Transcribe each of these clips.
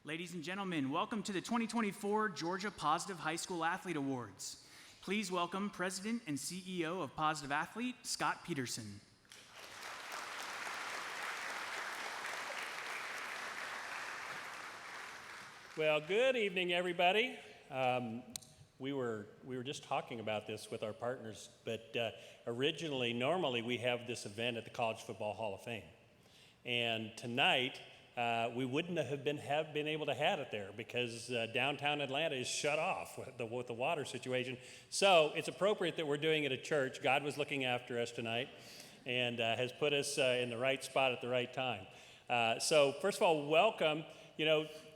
Ladies and gentlemen, welcome to the 2024 Georgia Positive High School Athlete Awards. Please welcome President and CEO of Positive Athlete, Scott Peterson. Well, good evening, everybody. We were just talking about this with our partners, but normally we have this event at the College Football Hall of Fame. And tonight, we wouldn't have been able to have it there because downtown Atlanta is shut off with the water situation. So it's appropriate that we're doing it at church. God was looking after us tonight and has put us in the right spot at the right time. So first of all, welcome.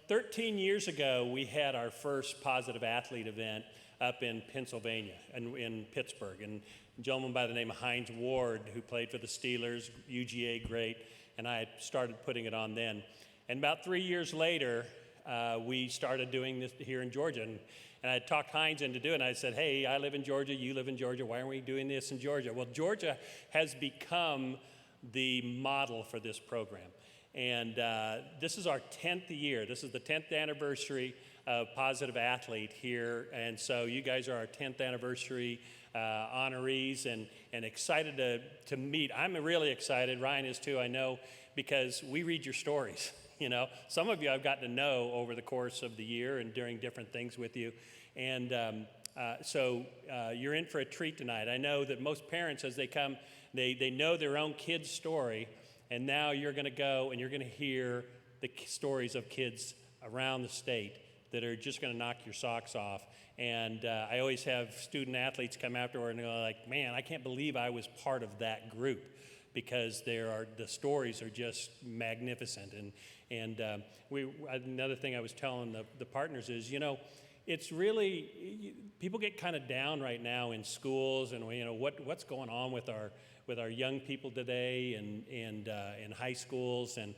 13 years ago, we had our first Positive Athlete event up in Pennsylvania, in Pittsburgh. And a gentleman by the name of Hines Ward, who played for the Steelers, UGA great, and I had started putting it on then. And about 3 years later, we started doing this here in Georgia. And I had talked Hines into doing it. I said, hey, I live in Georgia, you live in Georgia, why aren't we doing this in Georgia? Well, Georgia has become the model for this program. And this is our 10th year. This is the 10th anniversary of Positive Athlete here. And so you guys are our 10th anniversary honorees and excited to meet. I'm really excited. Ryan is too, I know, because we read your stories. Some of you I've gotten to know over the course of the year and during different things with you. And so you're in for a treat tonight. I know that most parents, as they come, they know their own kid's story. And now you're going to go and you're going to hear the stories of kids around the state that are just going to knock your socks off. And I always have student athletes come afterward and go like, man, I can't believe I was part of that group, because the stories are just magnificent. And another thing I was telling the partners is, it's really, people get kind of down right now in schools and what's going on with our young people today and in high schools, and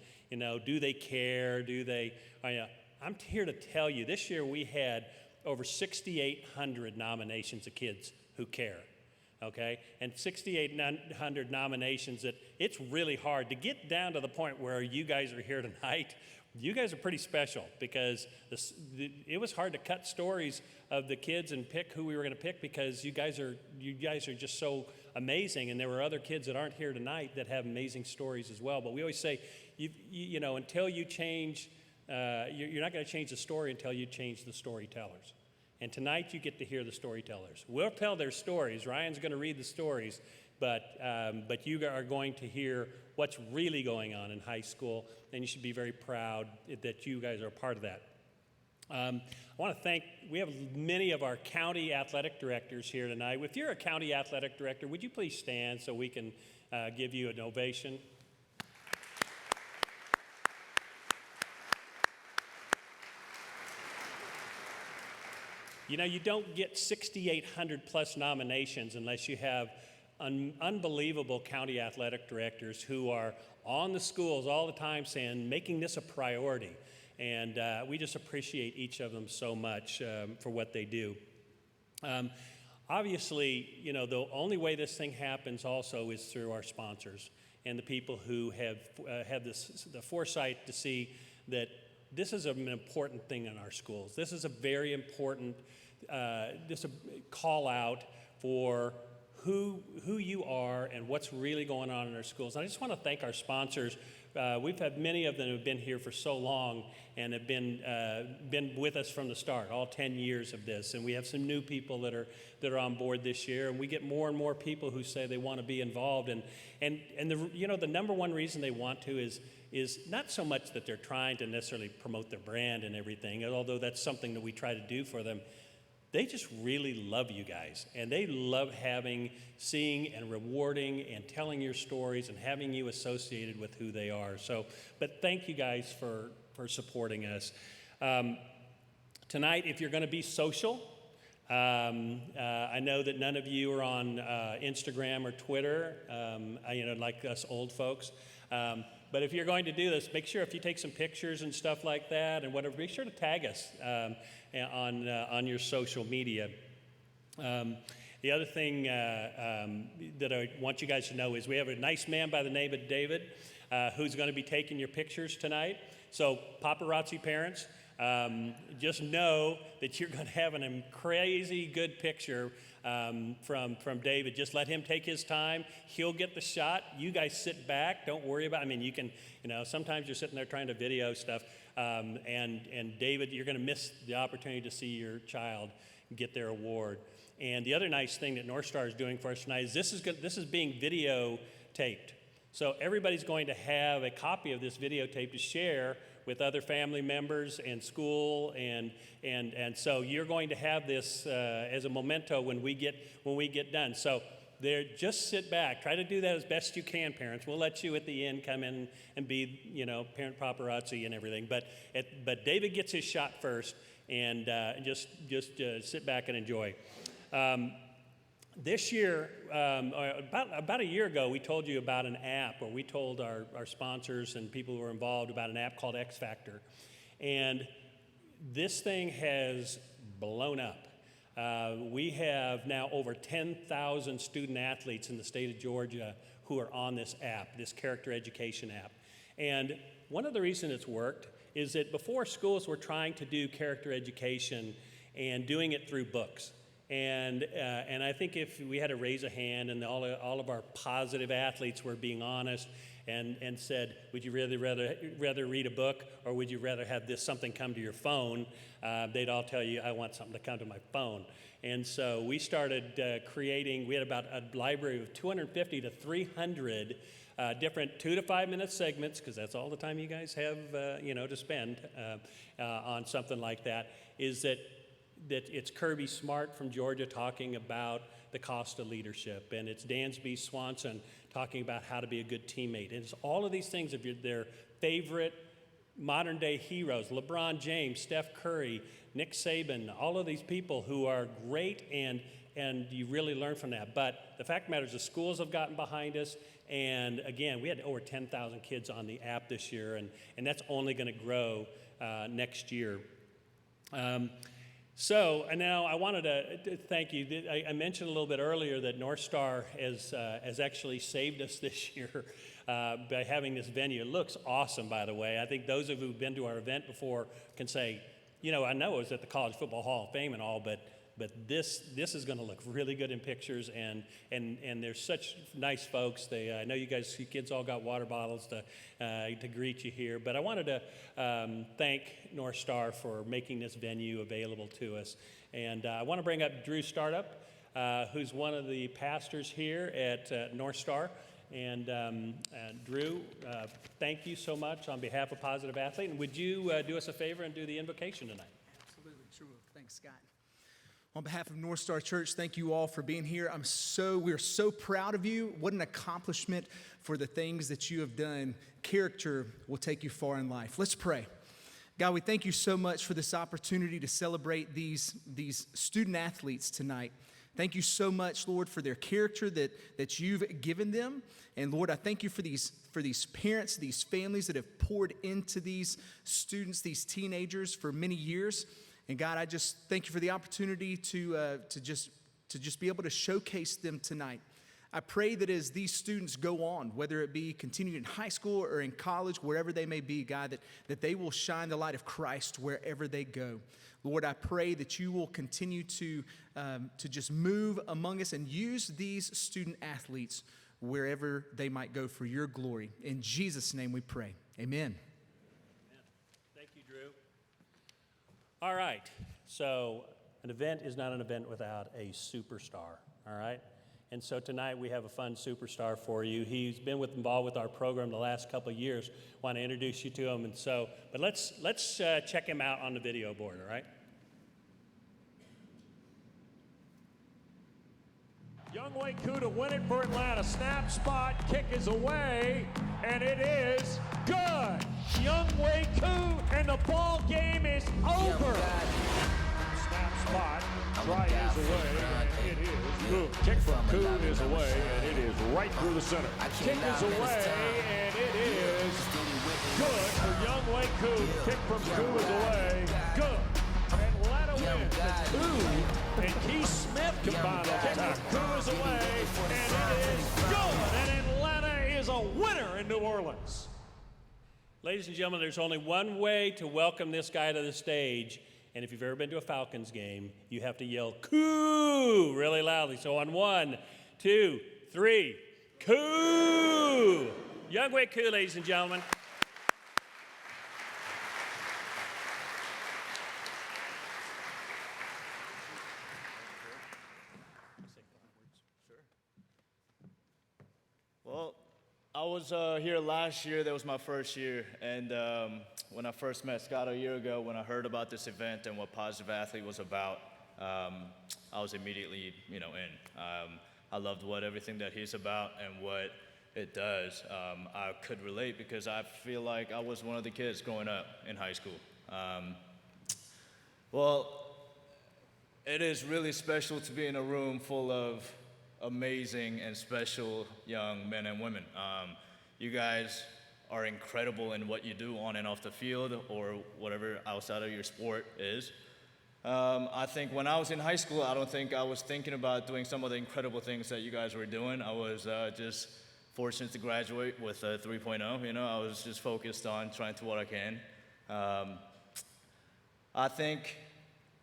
do they care? I'm here to tell you, this year we had over 6,800 nominations of kids who care, okay? And 6,800 nominations that it's really hard to get down to the point where you guys are here tonight. You guys are pretty special, because it was hard to cut stories of the kids and pick who we were going to pick, because you guys are just so amazing, and there were other kids that aren't here tonight that have amazing stories as well. But we always say, until you change, you're not going to change the story until you change the storytellers. And tonight you get to hear the storytellers. We'll tell their stories. Ryan's going to read the stories, but you are going to hear what's really going on in high school, and you should be very proud that you guys are a part of that. I want to thank, we have many of our county athletic directors here tonight. If you're a county athletic director, would you please stand so we can give you an ovation? You don't get 6,800 plus nominations unless you have unbelievable county athletic directors who are on the schools all the time making this a priority. And we just appreciate each of them so much for what they do. Obviously, the only way this thing happens also is through our sponsors and the people who have had the foresight to see that this is an important thing in our schools. This is a very important call out for who you are and what's really going on in our schools. And I just want to thank our sponsors. We've had many of them who have been here for so long and have been with us from the start, all 10 years of this. And we have some new people that are on board this year, and we get more and more people who say they want to be involved. And the number one reason they want to is not so much that they're trying to necessarily promote their brand and everything, although that's something that we try to do for them. They just really love you guys, and they love seeing and rewarding and telling your stories and having you associated with who they are. So, but thank you guys for supporting us. Tonight, if you're going to be social, I know that none of you are on Instagram or Twitter, like us old folks. But if you're going to do this, make sure if you take some pictures and stuff like that and whatever, make sure to tag us on your social media. The other thing that I want you guys to know is we have a nice man by the name of David who's going to be taking your pictures tonight. So paparazzi parents, just know that you're going to have a crazy good picture from David. Just let him take his time. He'll get the shot. You guys sit back. Don't worry about it. I mean, you can, sometimes you're sitting there trying to video stuff. And David, you're going to miss the opportunity to see your child get their award. And the other nice thing that Northstar is doing for us tonight is this is being videotaped. So everybody's going to have a copy of this videotape to share with other family members and school, and so you're going to have this as a memento when we get done. So there, just sit back. Try to do that as best you can, parents. We'll let you at the end come in and be, parent paparazzi and everything. But David gets his shot first, and just sit back and enjoy. This year, about a year ago, we told you about an app, or we told our sponsors and people who were involved about an app called X Factor. And this thing has blown up. We have now over 10,000 student athletes in the state of Georgia who are on this app, this character education app. And one of the reasons it's worked is that before, schools were trying to do character education and doing it through books. And I think if we had to raise a hand and all of our positive athletes were being honest and said, would you rather read a book, or would you rather have something come to your phone? They'd all tell you, I want something to come to my phone. And so we started creating, we had about a library of 250 to 300 different 2 to 5 minute segments, because that's all the time you guys have to spend on something like that, is that it's Kirby Smart from Georgia talking about the cost of leadership, and it's Dansby Swanson talking about how to be a good teammate. And it's all of these things of their favorite modern day heroes, LeBron James, Steph Curry, Nick Saban, all of these people who are great, and you really learn from that. But the fact of the matter is the schools have gotten behind us, and again, we had over 10,000 kids on the app this year, and that's only going to grow next year. So, and now I wanted to thank you. I mentioned a little bit earlier that Northstar has actually saved us this year by having this venue. It looks awesome, by the way. I think those of you who've been to our event before can say, I know it was at the College Football Hall of Fame and all, but this is going to look really good in pictures, and there's such nice folks. I know you kids all got water bottles to greet you here, but I wanted to thank Northstar for making this venue available to us. And I want to bring up Drew Startup, who's one of the pastors here at Northstar. And Drew, thank you so much on behalf of Positive Athlete. And would you do us a favor and do the invocation tonight? Absolutely, sure. Thanks, Scott. On behalf of Northstar Church, thank you all for being here. We're so proud of you. What an accomplishment for the things that you have done. Character will take you far in life. Let's pray. God, we thank you so much for this opportunity to celebrate these student athletes tonight. Thank you so much, Lord, for their character that you've given them. And Lord, I thank you for these parents, these families that have poured into these students, these teenagers for many years. And God, I just thank you for the opportunity to just be able to showcase them tonight. I pray that as these students go on, whether it be continuing in high school or in college, wherever they may be, God, that they will shine the light of Christ wherever they go. Lord, I pray that you will continue to just move among us and use these student athletes wherever they might go for your glory. In Jesus' name we pray. Amen. Thank you, Drew. All right, so an event is not an event without a superstar, all right? And so tonight we have a fun superstar for you. He's been involved with our program the last couple of years. Want to introduce you to him, but let's check him out on the video board, all right? Younghoe Koo to win it for Atlanta. Snap, spot, kick is away, and it is good. Younghoe Koo, and the ball game is over. Snap, spot, try is away, and it is good. Kick from Koo is away, and it is right through the center. Kick is away, and it is good for Younghoe Koo. Kick from Koo is away, good. Atlanta wins. Koo and Keith Smith combine on attack. Koo is away, and it is good. And Atlanta is a winner in New Orleans. Ladies and gentlemen, there's only one way to welcome this guy to the stage, and if you've ever been to a Falcons game, you have to yell "Koo" really loudly. So on 1, 2, 3, Koo! Younghoe Koo, ladies and gentlemen. Well, I was here last year. That was my first year. And when I first met Scott a year ago, when I heard about this event and what Positive Athlete was about, I was immediately, in. I loved everything that he's about and what it does. I could relate because I feel like I was one of the kids growing up in high school. Well, it is really special to be in a room full of amazing and special young men and women. You guys are incredible in what you do on and off the field or whatever outside of your sport is. I think when I was in high school, I don't think I was thinking about doing some of the incredible things that you guys were doing. I was just fortunate to graduate with a 3.0. I was just focused on trying to do what I can. I think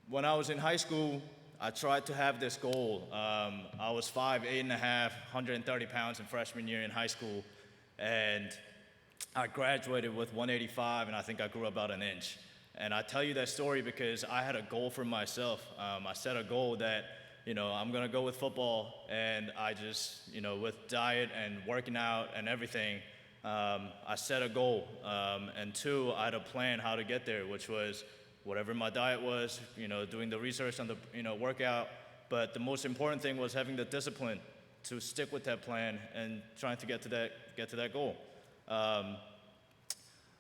when I was in high school, I tried to have this goal. I was 5'8.5", 130 pounds in freshman year in high school, and I graduated with 185, and I think I grew about an inch. And I tell you that story because I had a goal for myself. I set a goal that, I'm gonna go with football, and I just, with diet and working out and everything, I set a goal. And 2, I had a plan how to get there, which was whatever my diet was, doing the research on the, workout. But the most important thing was having the discipline to stick with that plan and trying to get to that goal.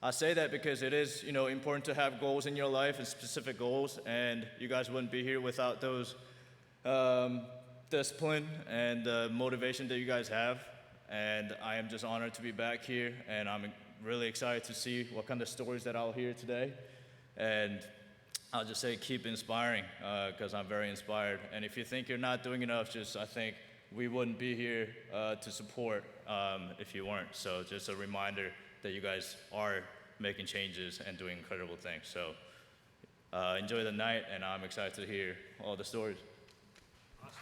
I say that because it is, important to have goals in your life and specific goals, and you guys wouldn't be here without those discipline and motivation that you guys have. And I am just honored to be back here, and I'm really excited to see what kind of stories that I'll hear today. And I'll just say keep inspiring, because I'm very inspired. And if you think you're not doing enough, I think we wouldn't be here to support if you weren't. So just a reminder that you guys are making changes and doing incredible things. So enjoy the night, and I'm excited to hear all the stories. Awesome.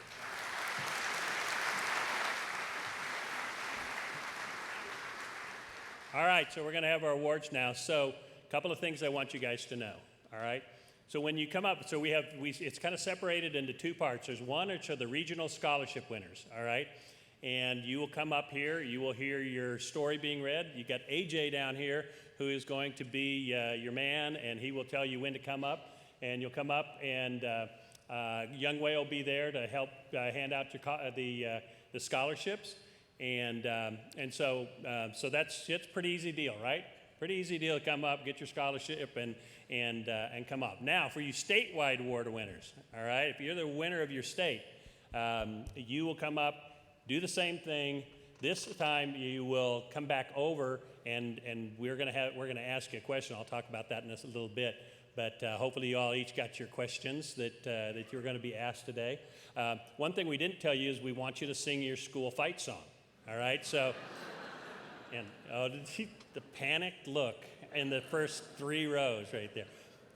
All right, so we're going to have our awards now. So a couple of things I want you guys to know, all right? So when you come up, so it's kind of separated into 2 parts. There's one, which are the regional scholarship winners, all right? And you will come up here, you will hear your story being read. You got AJ down here who is going to be your man, and he will tell you when to come up. And you'll come up, and Younghoe will be there to help hand out the scholarships. And so it's a pretty easy deal, right? Pretty easy deal to come up, get your scholarship, and come up. Now, for you statewide award winners, all right? If you're the winner of your state, you will come up, do the same thing. This time you will come back over, and we're gonna ask you a question. I'll talk about that in a little bit. But hopefully you all each got your questions that you're going to be asked today. One thing we didn't tell you is we want you to sing your school fight song. All right, so, and the panicked look in the first 3 rows right there.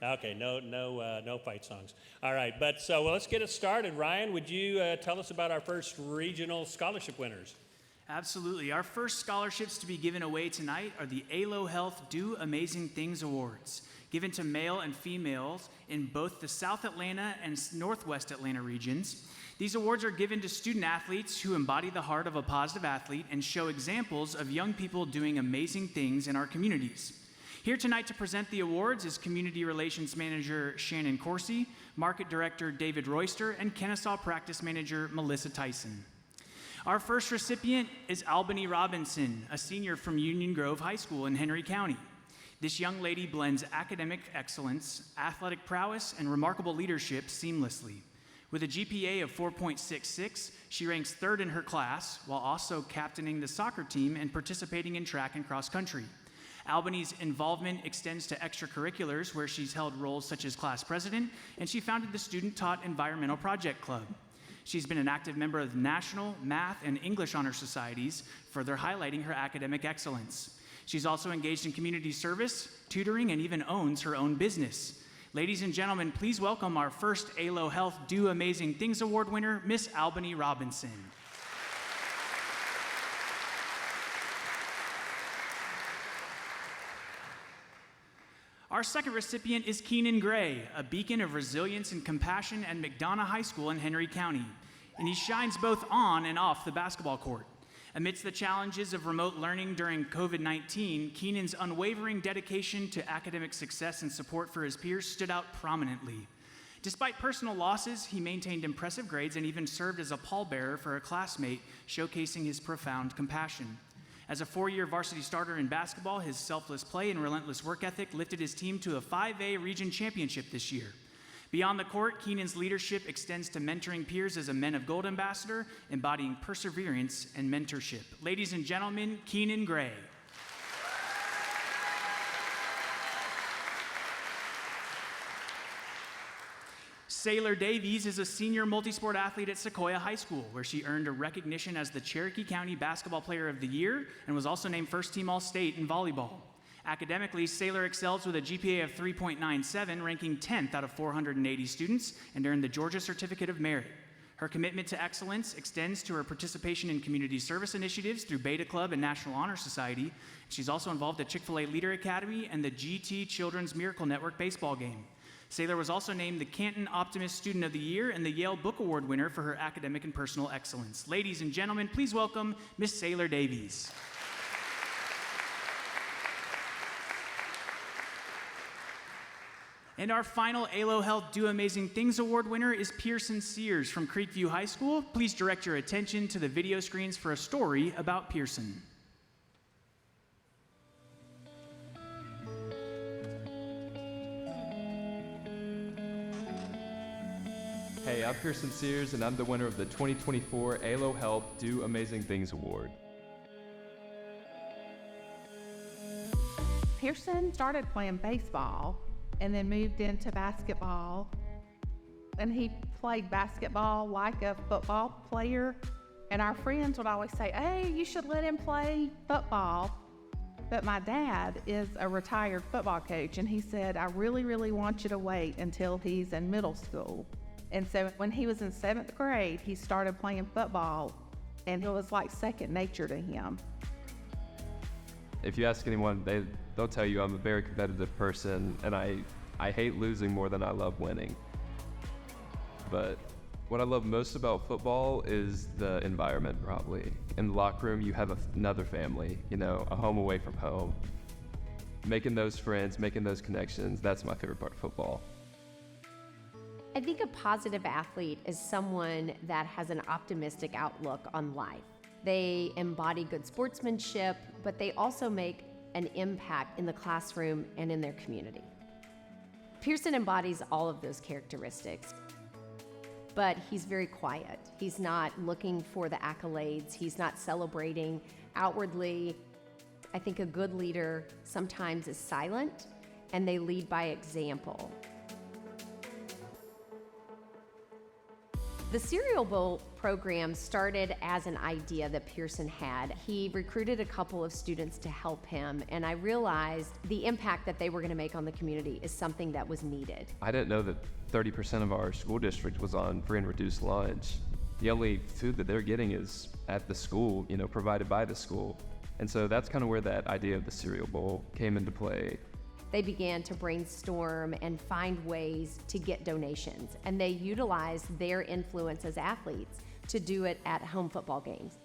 Okay, no fight songs. All right, but so let's get it started. Ryan, would you tell us about our first regional scholarship winners? Absolutely. Our first scholarships to be given away tonight are the ALO Health Do Amazing Things Awards, given to male and females in both the South Atlanta and Northwest Atlanta regions. These awards are given to student athletes who embody the heart of a positive athlete and show examples of young people doing amazing things in our communities. Here tonight to present the awards is Community Relations Manager Shannon Coursey, Market Director David Royster, and Kennesaw Practice Manager Melissa Tyson. Our first recipient is Albany Robinson, a senior from Union Grove High School in Henry County. This young lady blends academic excellence, athletic prowess, and remarkable leadership seamlessly. With a GPA of 4.66, she ranks 3rd in her class, while also captaining the soccer team and participating in track and cross country. Albany's involvement extends to extracurriculars, where she's held roles such as class president, and she founded the student-taught Environmental Project Club. She's been an active member of the National, Math, and English Honor Societies, further highlighting her academic excellence. She's also engaged in community service, tutoring, and even owns her own business. Ladies and gentlemen, please welcome our first ALO Health Do Amazing Things Award winner, Miss Albany Robinson. Our second recipient is Keenan Gray, a beacon of resilience and compassion at McDonough High School in Henry County, and he shines both on and off the basketball court. Amidst the challenges of remote learning during COVID-19, Keenan's unwavering dedication to academic success and support for his peers stood out prominently. Despite personal losses, he maintained impressive grades and even served as a pallbearer for a classmate, showcasing his profound compassion. As a 4-year varsity starter in basketball, his selfless play and relentless work ethic lifted his team to a 5A region championship this year. Beyond the court, Keenan's leadership extends to mentoring peers as a Men of Gold ambassador, embodying perseverance and mentorship. Ladies and gentlemen, Keenan Gray. Sailor Davies is a senior multisport athlete at Sequoia High School, where she earned a recognition as the Cherokee County Basketball Player of the Year and was also named First Team All-State in volleyball. Academically, Sailor excels with a GPA of 3.97, ranking 10th out of 480 students, and earned the Georgia Certificate of Merit. Her commitment to excellence extends to her participation in community service initiatives through Beta Club and National Honor Society. She's also involved at Chick-fil-A Leader Academy and the GT Children's Miracle Network baseball game. Sailor was also named the Canton Optimist Student of the Year and the Yale Book Award winner for her academic and personal excellence. Ladies and gentlemen, please welcome Miss Sailor Davies. And our final ALO Health Do Amazing Things Award winner is Pearson Sears from Creekview High School. Please direct your attention to the video screens for a story about Pearson. Hey, I'm Pearson Sears, and I'm the winner of the 2024 ALO Health Do Amazing Things Award. Pearson started playing baseball and then moved into basketball. And he played basketball like a football player. And our friends would always say, hey, you should let him play football. But my dad is a retired football coach, and he said, I really, really want you to wait until he's in middle school. And so when he was in 7th grade, he started playing football, and it was like second nature to him. If you ask anyone, they'll tell you I'm a very competitive person, and I hate losing more than I love winning. But what I love most about football is the environment, probably. In the locker room, you have another family, a home away from home. Making those friends, making those connections, that's my favorite part of football. I think a positive athlete is someone that has an optimistic outlook on life. They embody good sportsmanship, but they also make an impact in the classroom and in their community. Pearson embodies all of those characteristics, but he's very quiet. He's not looking for the accolades. He's not celebrating outwardly. I think a good leader sometimes is silent, and they lead by example. The Cereal Bowl program started as an idea that Pearson had. He recruited a couple of students to help him, and I realized the impact that they were going to make on the community is something that was needed. I didn't know that 30% of our school district was on free and reduced lunch. The only food that they're getting is at the school, provided by the school. And so that's kind of where that idea of the Cereal Bowl came into play. They began to brainstorm and find ways to get donations, and they utilized their influence as athletes to do it at home football games.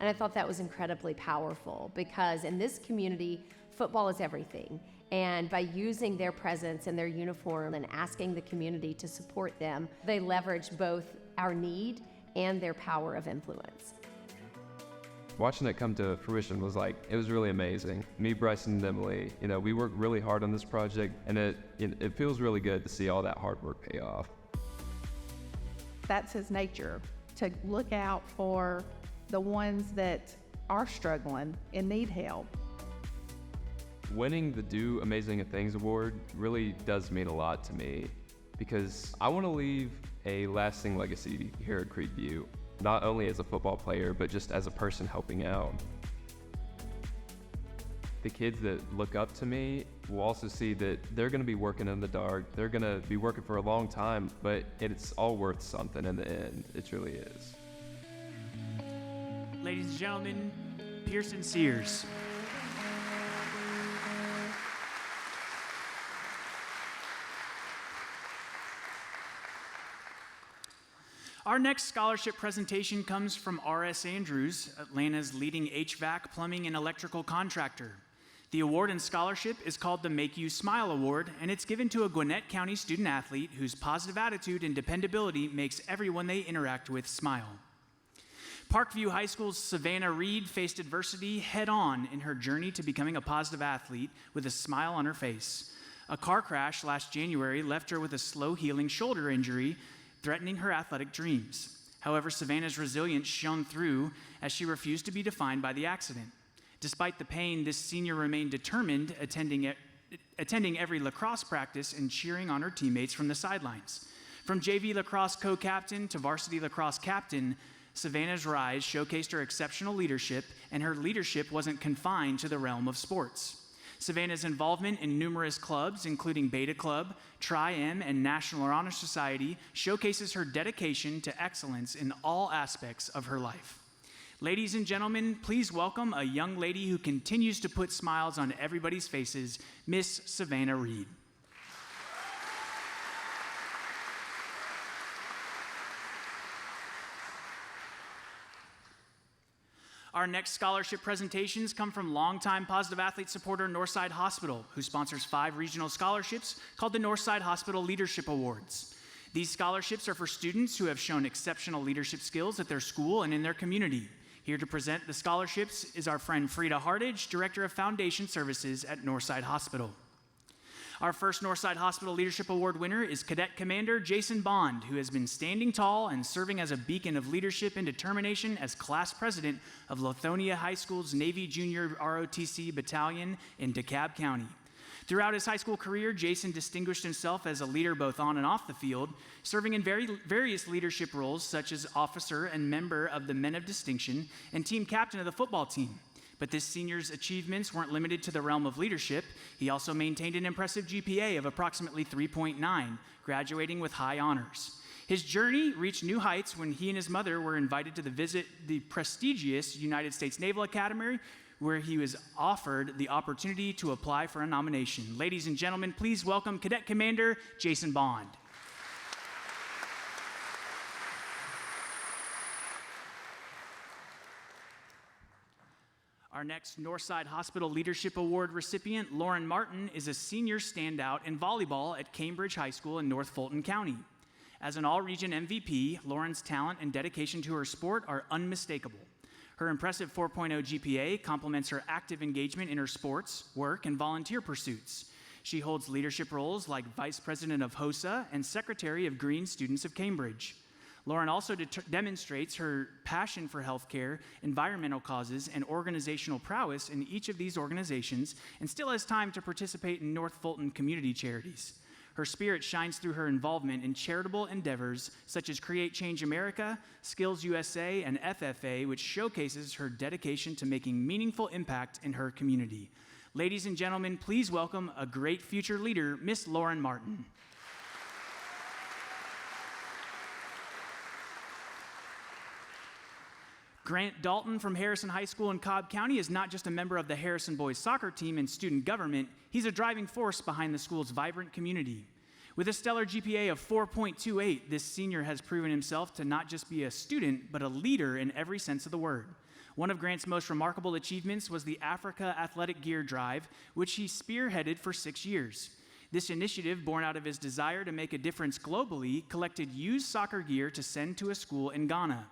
And I thought that was incredibly powerful because in this community, football is everything. And by using their presence and their uniform and asking the community to support them, they leveraged both our need and their power of influence. Watching it come to fruition was it was really amazing. Me, Bryson, and Emily, we worked really hard on this project, and it feels really good to see all that hard work pay off. That's his nature, to look out for the ones that are struggling and need help. Winning the Do Amazing Things Award really does mean a lot to me because I want to leave a lasting legacy here at Creekview, not only as a football player, but just as a person helping out. the kids that look up to me will also see that they're going to be working in the dark. They're going to be working for a long time, but it's all worth something in the end. It truly is. Ladies and gentlemen, Pearson Sears. Our next scholarship presentation comes from R.S. Andrews, Atlanta's leading HVAC, plumbing, and electrical contractor. The award and scholarship is called the Make You Smile Award, and it's given to a Gwinnett County student athlete whose positive attitude and dependability makes everyone they interact with smile. Parkview High School's Savannah Reed faced adversity head-on in her journey to becoming a positive athlete with a smile on her face. A car crash last January left her with a slow-healing shoulder injury, threatening her athletic dreams. However, Savannah's resilience shone through as she refused to be defined by the accident. Despite the pain, this senior remained determined, attending every lacrosse practice and cheering on her teammates from the sidelines. From JV lacrosse co-captain to varsity lacrosse captain, Savannah's rise showcased her exceptional leadership, and her leadership wasn't confined to the realm of sports. Savannah's involvement in numerous clubs, including Beta Club, Tri-M, and National Honor Society, showcases her dedication to excellence in all aspects of her life. Ladies and gentlemen, please welcome a young lady who continues to put smiles on everybody's faces, Miss Savannah Reed. Our next scholarship presentations come from longtime positive athlete supporter Northside Hospital, who sponsors 5 regional scholarships called the Northside Hospital Leadership Awards. These scholarships are for students who have shown exceptional leadership skills at their school and in their community. Here to present the scholarships is our friend Frida Hardage, Director of Foundation Services at Northside Hospital. Our first Northside Hospital Leadership Award winner is Cadet Commander Jason Bond, who has been standing tall and serving as a beacon of leadership and determination as class president of Lithonia High School's Navy Junior ROTC Battalion in DeKalb County. Throughout his high school career, Jason distinguished himself as a leader both on and off the field, serving in various leadership roles such as officer and member of the Men of Distinction and team captain of the football team. But this senior's achievements weren't limited to the realm of leadership. He also maintained an impressive GPA of approximately 3.9, graduating with high honors. His journey reached new heights when he and his mother were invited to visit the prestigious United States Naval Academy, where he was offered the opportunity to apply for a nomination. Ladies and gentlemen, please welcome Cadet Commander Jason Bond. Our next Northside Hospital Leadership Award recipient, Lauren Martin, is a senior standout in volleyball at Cambridge High School in North Fulton County. As an all-region MVP, Lauren's talent and dedication to her sport are unmistakable. Her impressive 4.0 GPA complements her active engagement in her sports, work, and volunteer pursuits. She holds leadership roles like Vice President of HOSA and Secretary of Green Students of Cambridge. Lauren also demonstrates her passion for healthcare, environmental causes, and organizational prowess in each of these organizations, and still has time to participate in North Fulton community charities. Her spirit shines through her involvement in charitable endeavors such as Create Change America, Skills USA, and FFA, which showcases her dedication to making meaningful impact in her community. Ladies and gentlemen, please welcome a great future leader, Miss Lauren Martin. Grant Dalton from Harrison High School in Cobb County is not just a member of the Harrison boys soccer team and student government, he's a driving force behind the school's vibrant community. With a stellar GPA of 4.28, this senior has proven himself to not just be a student, but a leader in every sense of the word. One of Grant's most remarkable achievements was the Africa Athletic Gear Drive, which he spearheaded for 6 years. This initiative, born out of his desire to make a difference globally, collected used soccer gear to send to a school in Ghana.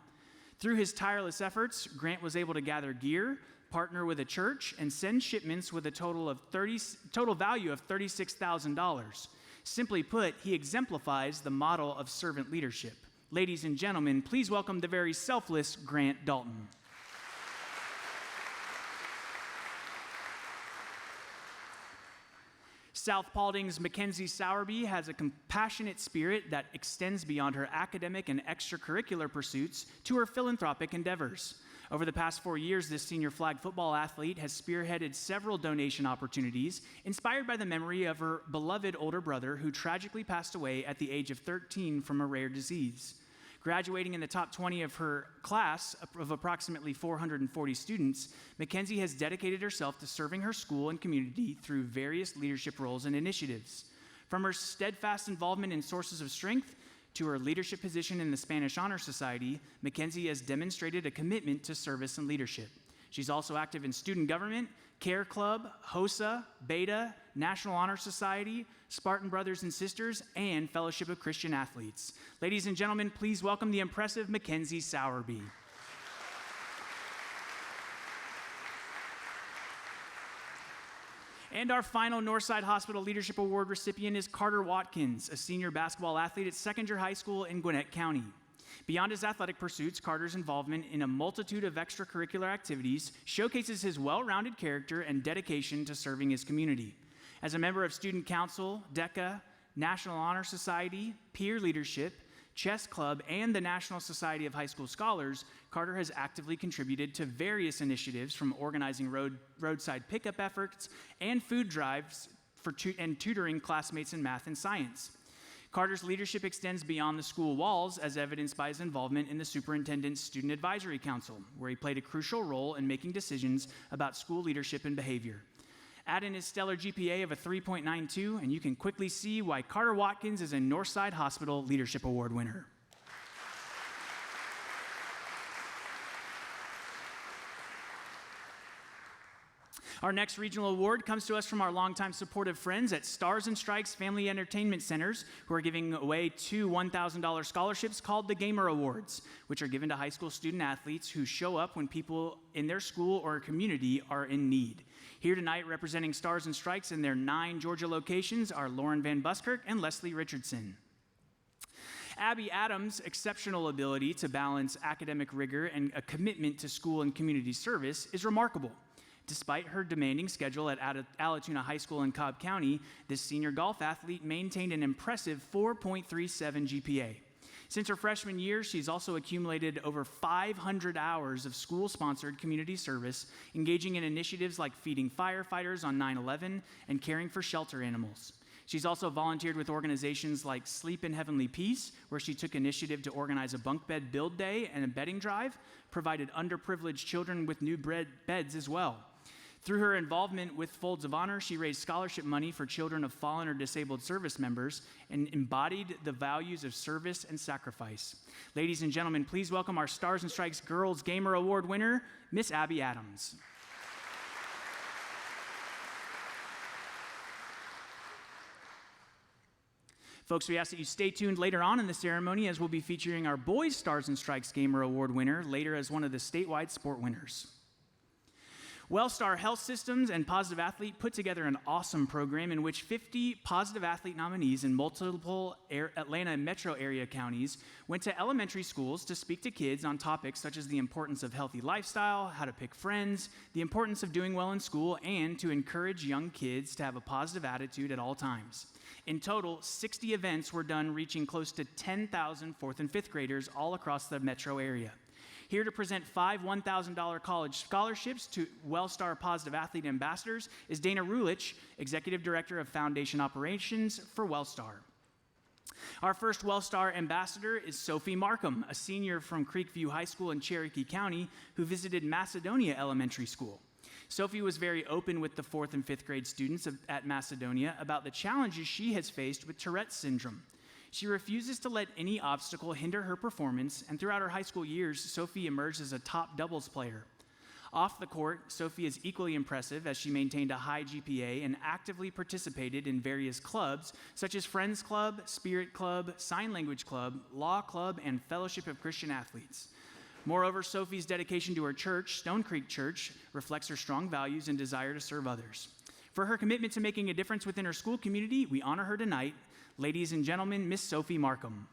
Through his tireless efforts, Grant was able to gather gear, partner with a church, and send shipments with a total value of $36,000. Simply put, he exemplifies the model of servant leadership. Ladies and gentlemen, please welcome the very selfless Grant Dalton. South Paulding's Mackenzie Sowerby has a compassionate spirit that extends beyond her academic and extracurricular pursuits to her philanthropic endeavors. Over the past 4 years, this senior flag football athlete has spearheaded several donation opportunities inspired by the memory of her beloved older brother who tragically passed away at the age of 13 from a rare disease. Graduating in the top 20 of her class of approximately 440 students, Mackenzie has dedicated herself to serving her school and community through various leadership roles and initiatives. From her steadfast involvement in Sources of Strength to her leadership position in the Spanish Honor Society, Mackenzie has demonstrated a commitment to service and leadership. She's also active in student government, Care Club, HOSA, Beta, National Honor Society, Spartan Brothers and Sisters, and Fellowship of Christian Athletes. Ladies and gentlemen, please welcome the impressive Mackenzie Sowerby. And our final Northside Hospital Leadership Award recipient is Carter Watkins, a senior basketball athlete at Seconder High School in Gwinnett County. Beyond his athletic pursuits, Carter's involvement in a multitude of extracurricular activities showcases his well-rounded character and dedication to serving his community. As a member of Student Council, DECA, National Honor Society, Peer Leadership, Chess Club, and the National Society of High School Scholars, Carter has actively contributed to various initiatives from organizing roadside pickup efforts and food drives and tutoring classmates in math and science. Carter's leadership extends beyond the school walls, as evidenced by his involvement in the Superintendent's Student Advisory Council, where he played a crucial role in making decisions about school leadership and behavior. Add in his stellar GPA of a 3.92, and you can quickly see why Carter Watkins is a Northside Hospital Leadership Award winner. Our next regional award comes to us from our longtime supportive friends at Stars and Strikes Family Entertainment Centers, who are giving away 2 $1,000 scholarships called the Gamer Awards, which are given to high school student athletes who show up when people in their school or community are in need. Here tonight, representing Stars and Strikes in their 9 Georgia locations, are Lauren Van Buskirk and Leslie Richardson. Abby Adams' exceptional ability to balance academic rigor and a commitment to school and community service is remarkable. Despite her demanding schedule at Allatoona High School in Cobb County, this senior golf athlete maintained an impressive 4.37 GPA. Since her freshman year, she's also accumulated over 500 hours of school-sponsored community service, engaging in initiatives like feeding firefighters on 9/11 and caring for shelter animals. She's also volunteered with organizations like Sleep in Heavenly Peace, where she took initiative to organize a bunk bed build day and a bedding drive, provided underprivileged children with new beds as well. Through her involvement with Folds of Honor, she raised scholarship money for children of fallen or disabled service members and embodied the values of service and sacrifice. Ladies and gentlemen, please welcome our Stars and Strikes Girls Gamer Award winner, Miss Abby Adams. Folks, we ask that you stay tuned later on in the ceremony, as we'll be featuring our Boys Stars and Strikes Gamer Award winner later as one of the statewide sport winners. Wellstar Health Systems and Positive Athlete put together an awesome program in which 50 Positive Athlete nominees in multiple Atlanta metro area counties went to elementary schools to speak to kids on topics such as the importance of healthy lifestyle, how to pick friends, the importance of doing well in school, and to encourage young kids to have a positive attitude at all times. In total, 60 events were done, reaching close to 10,000 4th and 5th graders all across the metro area. Here to present 5 $1,000 college scholarships to Wellstar Positive Athlete Ambassadors is Dana Rulich, Executive Director of Foundation Operations for Wellstar. Our first Wellstar Ambassador is Sophie Markham, a senior from Creekview High School in Cherokee County who visited Macedonia Elementary School. Sophie was very open with the 4th and 5th grade students at Macedonia about the challenges she has faced with Tourette's syndrome. She refuses to let any obstacle hinder her performance, and throughout her high school years, Sophie emerged as a top doubles player. Off the court, Sophie is equally impressive as she maintained a high GPA and actively participated in various clubs such as Friends Club, Spirit Club, Sign Language Club, Law Club, and Fellowship of Christian Athletes. Moreover, Sophie's dedication to her church, Stone Creek Church, reflects her strong values and desire to serve others. For her commitment to making a difference within her school community, we honor her tonight. Ladies and gentlemen, Miss Sophie Markham.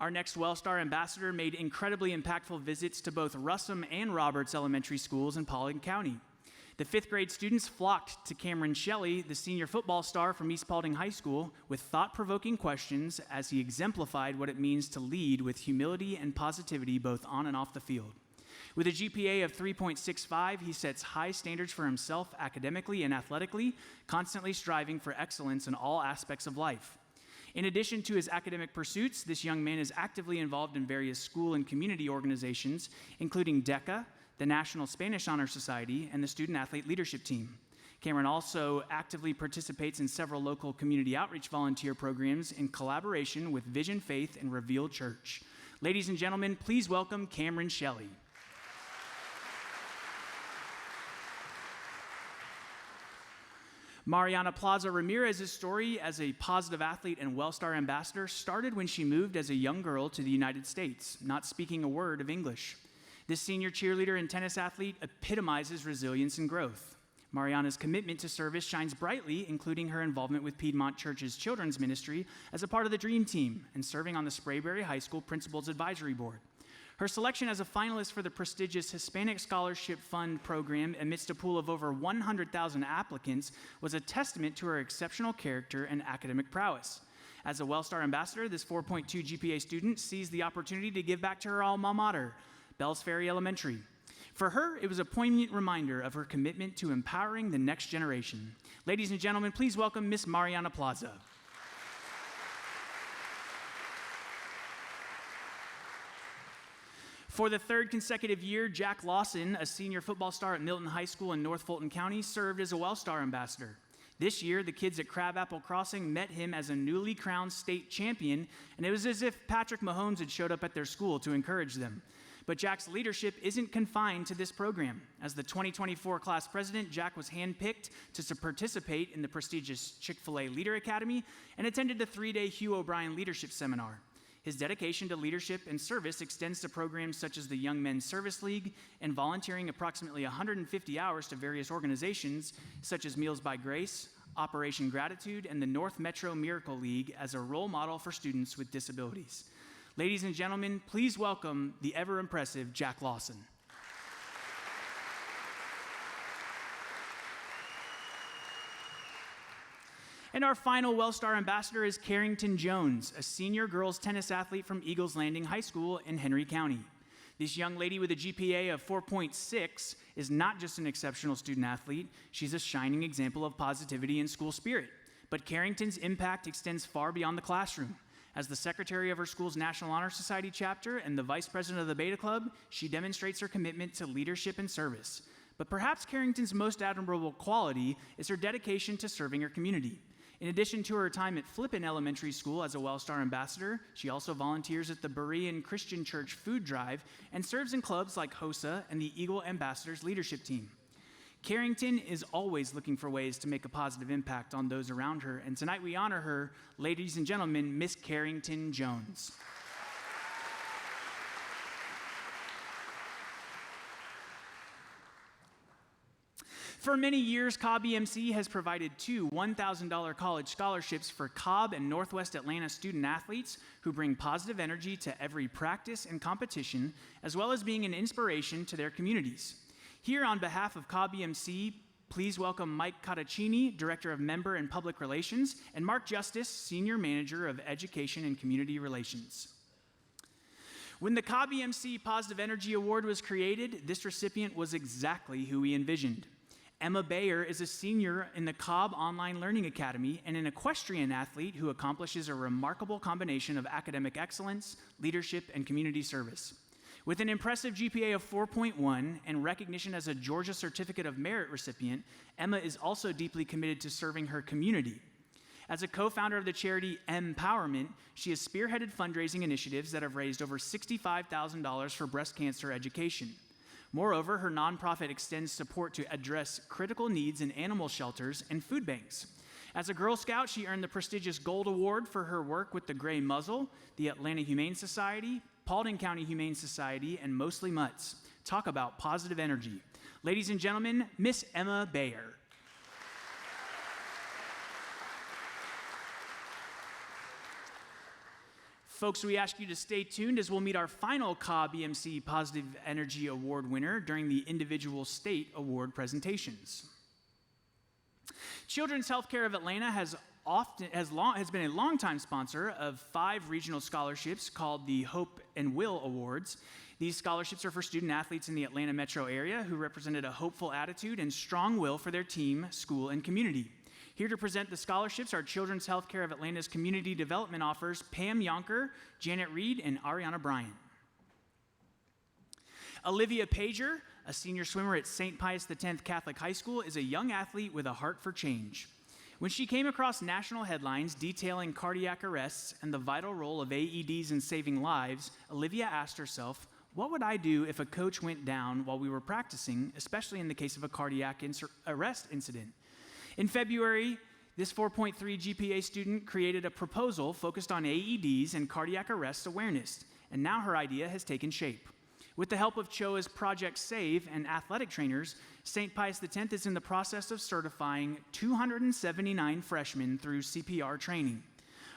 Our next Wellstar Ambassador made incredibly impactful visits to both Russum and Roberts elementary schools in Paulding County. The fifth grade students flocked to Cameron Shelley, the senior football star from East Paulding High School, with thought-provoking questions as he exemplified what it means to lead with humility and positivity both on and off the field. With a GPA of 3.65, he sets high standards for himself academically and athletically, constantly striving for excellence in all aspects of life. In addition to his academic pursuits, this young man is actively involved in various school and community organizations, including DECA, the National Spanish Honor Society, and the Student Athlete Leadership Team. Cameron also actively participates in several local community outreach volunteer programs in collaboration with Vision Faith and Revealed Church. Ladies and gentlemen, please welcome Cameron Shelley. Mariana Plaza Ramirez's story as a positive athlete and WellStar ambassador started when she moved as a young girl to the United States, not speaking a word of English. This senior cheerleader and tennis athlete epitomizes resilience and growth. Mariana's commitment to service shines brightly, including her involvement with Piedmont Church's children's ministry as a part of the Dream Team and serving on the Sprayberry High School Principals Advisory Board. Her selection as a finalist for the prestigious Hispanic Scholarship Fund program amidst a pool of over 100,000 applicants was a testament to her exceptional character and academic prowess. As a WellStar ambassador, this 4.2 GPA student sees the opportunity to give back to her alma mater, Bells Ferry Elementary. For her, it was a poignant reminder of her commitment to empowering the next generation. Ladies and gentlemen, please welcome Miss Mariana Plaza. For the third consecutive year, Jack Lawson, a senior football star at Milton High School in North Fulton County, served as a WellStar ambassador. This year, the kids at Crabapple Crossing met him as a newly crowned state champion, and it was as if Patrick Mahomes had showed up at their school to encourage them. But Jack's leadership isn't confined to this program. As the 2024 class president, Jack was handpicked to participate in the prestigious Chick-fil-A Leader Academy and attended the 3-day Hugh O'Brien Leadership Seminar. His dedication to leadership and service extends to programs such as the Young Men's Service League and volunteering approximately 150 hours to various organizations such as Meals by Grace, Operation Gratitude, and the North Metro Miracle League as a role model for students with disabilities. Ladies and gentlemen, please welcome the ever-impressive Jack Lawson. And our final WellStar ambassador is Carrington Jones, a senior girls tennis athlete from Eagles Landing High School in Henry County. This young lady with a GPA of 4.6 is not just an exceptional student athlete, she's a shining example of positivity and school spirit. But Carrington's impact extends far beyond the classroom. As the secretary of her school's National Honor Society chapter and the vice president of the Beta Club, she demonstrates her commitment to leadership and service. But perhaps Carrington's most admirable quality is her dedication to serving her community. In addition to her time at Flippin Elementary School as a WellStar ambassador, she also volunteers at the Berean Christian Church Food Drive and serves in clubs like HOSA and the Eagle Ambassadors Leadership Team. Carrington is always looking for ways to make a positive impact on those around her, and tonight we honor her, ladies and gentlemen, Miss Carrington Jones. For many years, Cobb EMC has provided two $1,000 college scholarships for Cobb and Northwest Atlanta student athletes who bring positive energy to every practice and competition, as well as being an inspiration to their communities. Here on behalf of Cobb EMC, please welcome Mike Cottaccini, Director of Member and Public Relations, and Mark Justice, Senior Manager of Education and Community Relations. When the Cobb EMC Positive Energy Award was created, this recipient was exactly who we envisioned. Emma Bayer is a senior in the Cobb Online Learning Academy and an equestrian athlete who accomplishes a remarkable combination of academic excellence, leadership, and community service. With an impressive GPA of 4.1 and recognition as a Georgia Certificate of Merit recipient, Emma is also deeply committed to serving her community. As a co-founder of the charity Empowerment, she has spearheaded fundraising initiatives that have raised over $65,000 for breast cancer education. Moreover, her nonprofit extends support to address critical needs in animal shelters and food banks. As a Girl Scout, she earned the prestigious Gold Award for her work with the Gray Muzzle, the Atlanta Humane Society, Paulding County Humane Society, and Mostly Mutts. Talk about positive energy. Ladies and gentlemen, Miss Emma Bayer. Folks, we ask you to stay tuned as we'll meet our final CA BMC Positive Energy Award winner during the individual state award presentations. Children's Healthcare of Atlanta has been a longtime sponsor of 5 regional scholarships called the Hope and Will Awards. These scholarships are for student athletes in the Atlanta metro area who represented a hopeful attitude and strong will for their team, school, and community. Here to present the scholarships are Children's Healthcare of Atlanta's Community Development Offers Pam Yonker, Janet Reed, and Ariana Bryant. Olivia Pager, a senior swimmer at St. Pius X Catholic High School, is a young athlete with a heart for change. When she came across national headlines detailing cardiac arrests and the vital role of AEDs in saving lives, Olivia asked herself, what would I do if a coach went down while we were practicing, especially in the case of a cardiac arrest incident? In February, this 4.3 GPA student created a proposal focused on AEDs and cardiac arrest awareness, and now her idea has taken shape. With the help of CHOA's Project SAVE and athletic trainers, St. Pius X is in the process of certifying 279 freshmen through CPR training.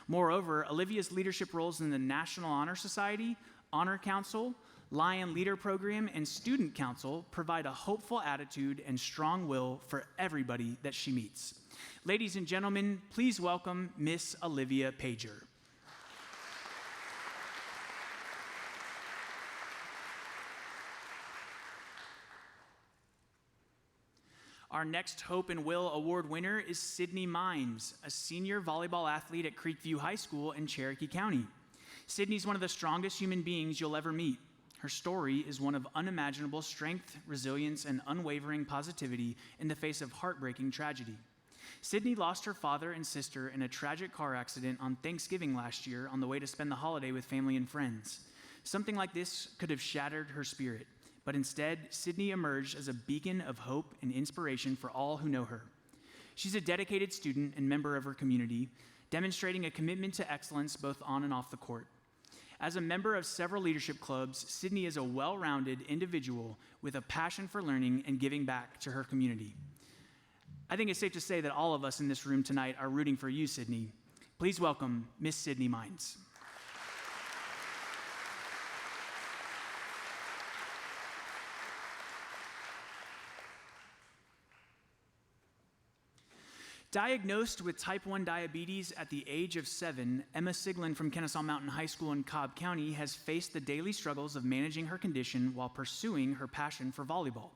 Moreover, Olivia's leadership roles in the National Honor Society, Honor Council, Lion Leader Program, and Student Council provide a hopeful attitude and strong will for everybody that she meets. Ladies and gentlemen, please welcome Miss Olivia Pager. Our next Hope and Will Award winner is Sydney Mines, a senior volleyball athlete at Creekview High School in Cherokee County. Sydney's one of the strongest human beings you'll ever meet. Her story is one of unimaginable strength, resilience, and unwavering positivity in the face of heartbreaking tragedy. Sydney lost her father and sister in a tragic car accident on Thanksgiving last year on the way to spend the holiday with family and friends. Something like this could have shattered her spirit, but instead, Sydney emerged as a beacon of hope and inspiration for all who know her. She's a dedicated student and member of her community, demonstrating a commitment to excellence both on and off the court. As a member of several leadership clubs, Sydney is a well-rounded individual with a passion for learning and giving back to her community. I think it's safe to say that all of us in this room tonight are rooting for you, Sydney. Please welcome Miss Sydney Mines. Diagnosed with type 1 diabetes at the age of 7, Emma Siglin from Kennesaw Mountain High School in Cobb County has faced the daily struggles of managing her condition while pursuing her passion for volleyball.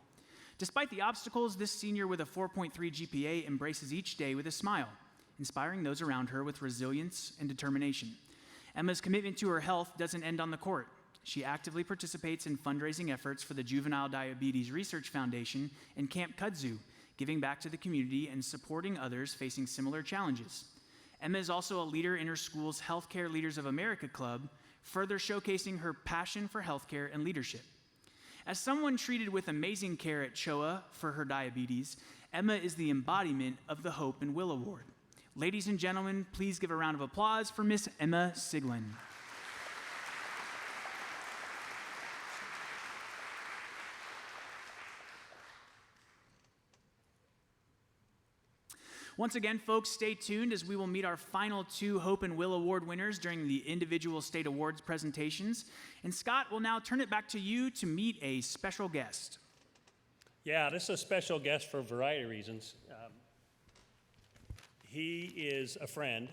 Despite the obstacles, this senior with a 4.3 GPA embraces each day with a smile, inspiring those around her with resilience and determination. Emma's commitment to her health doesn't end on the court. She actively participates in fundraising efforts for the Juvenile Diabetes Research Foundation and Camp Kudzu, giving back to the community and supporting others facing similar challenges. Emma is also a leader in her school's Healthcare Leaders of America Club, further showcasing her passion for healthcare and leadership. As someone treated with amazing care at CHOA for her diabetes, Emma is the embodiment of the Hope and Will Award. Ladies and gentlemen, please give a round of applause for Miss Emma Siglin. Once again, folks, stay tuned as we will meet our final 2 Hope and Will Award winners during the individual state awards presentations. And Scott will now turn it back to you to meet a special guest. Yeah, this is a special guest for a variety of reasons. He is a friend.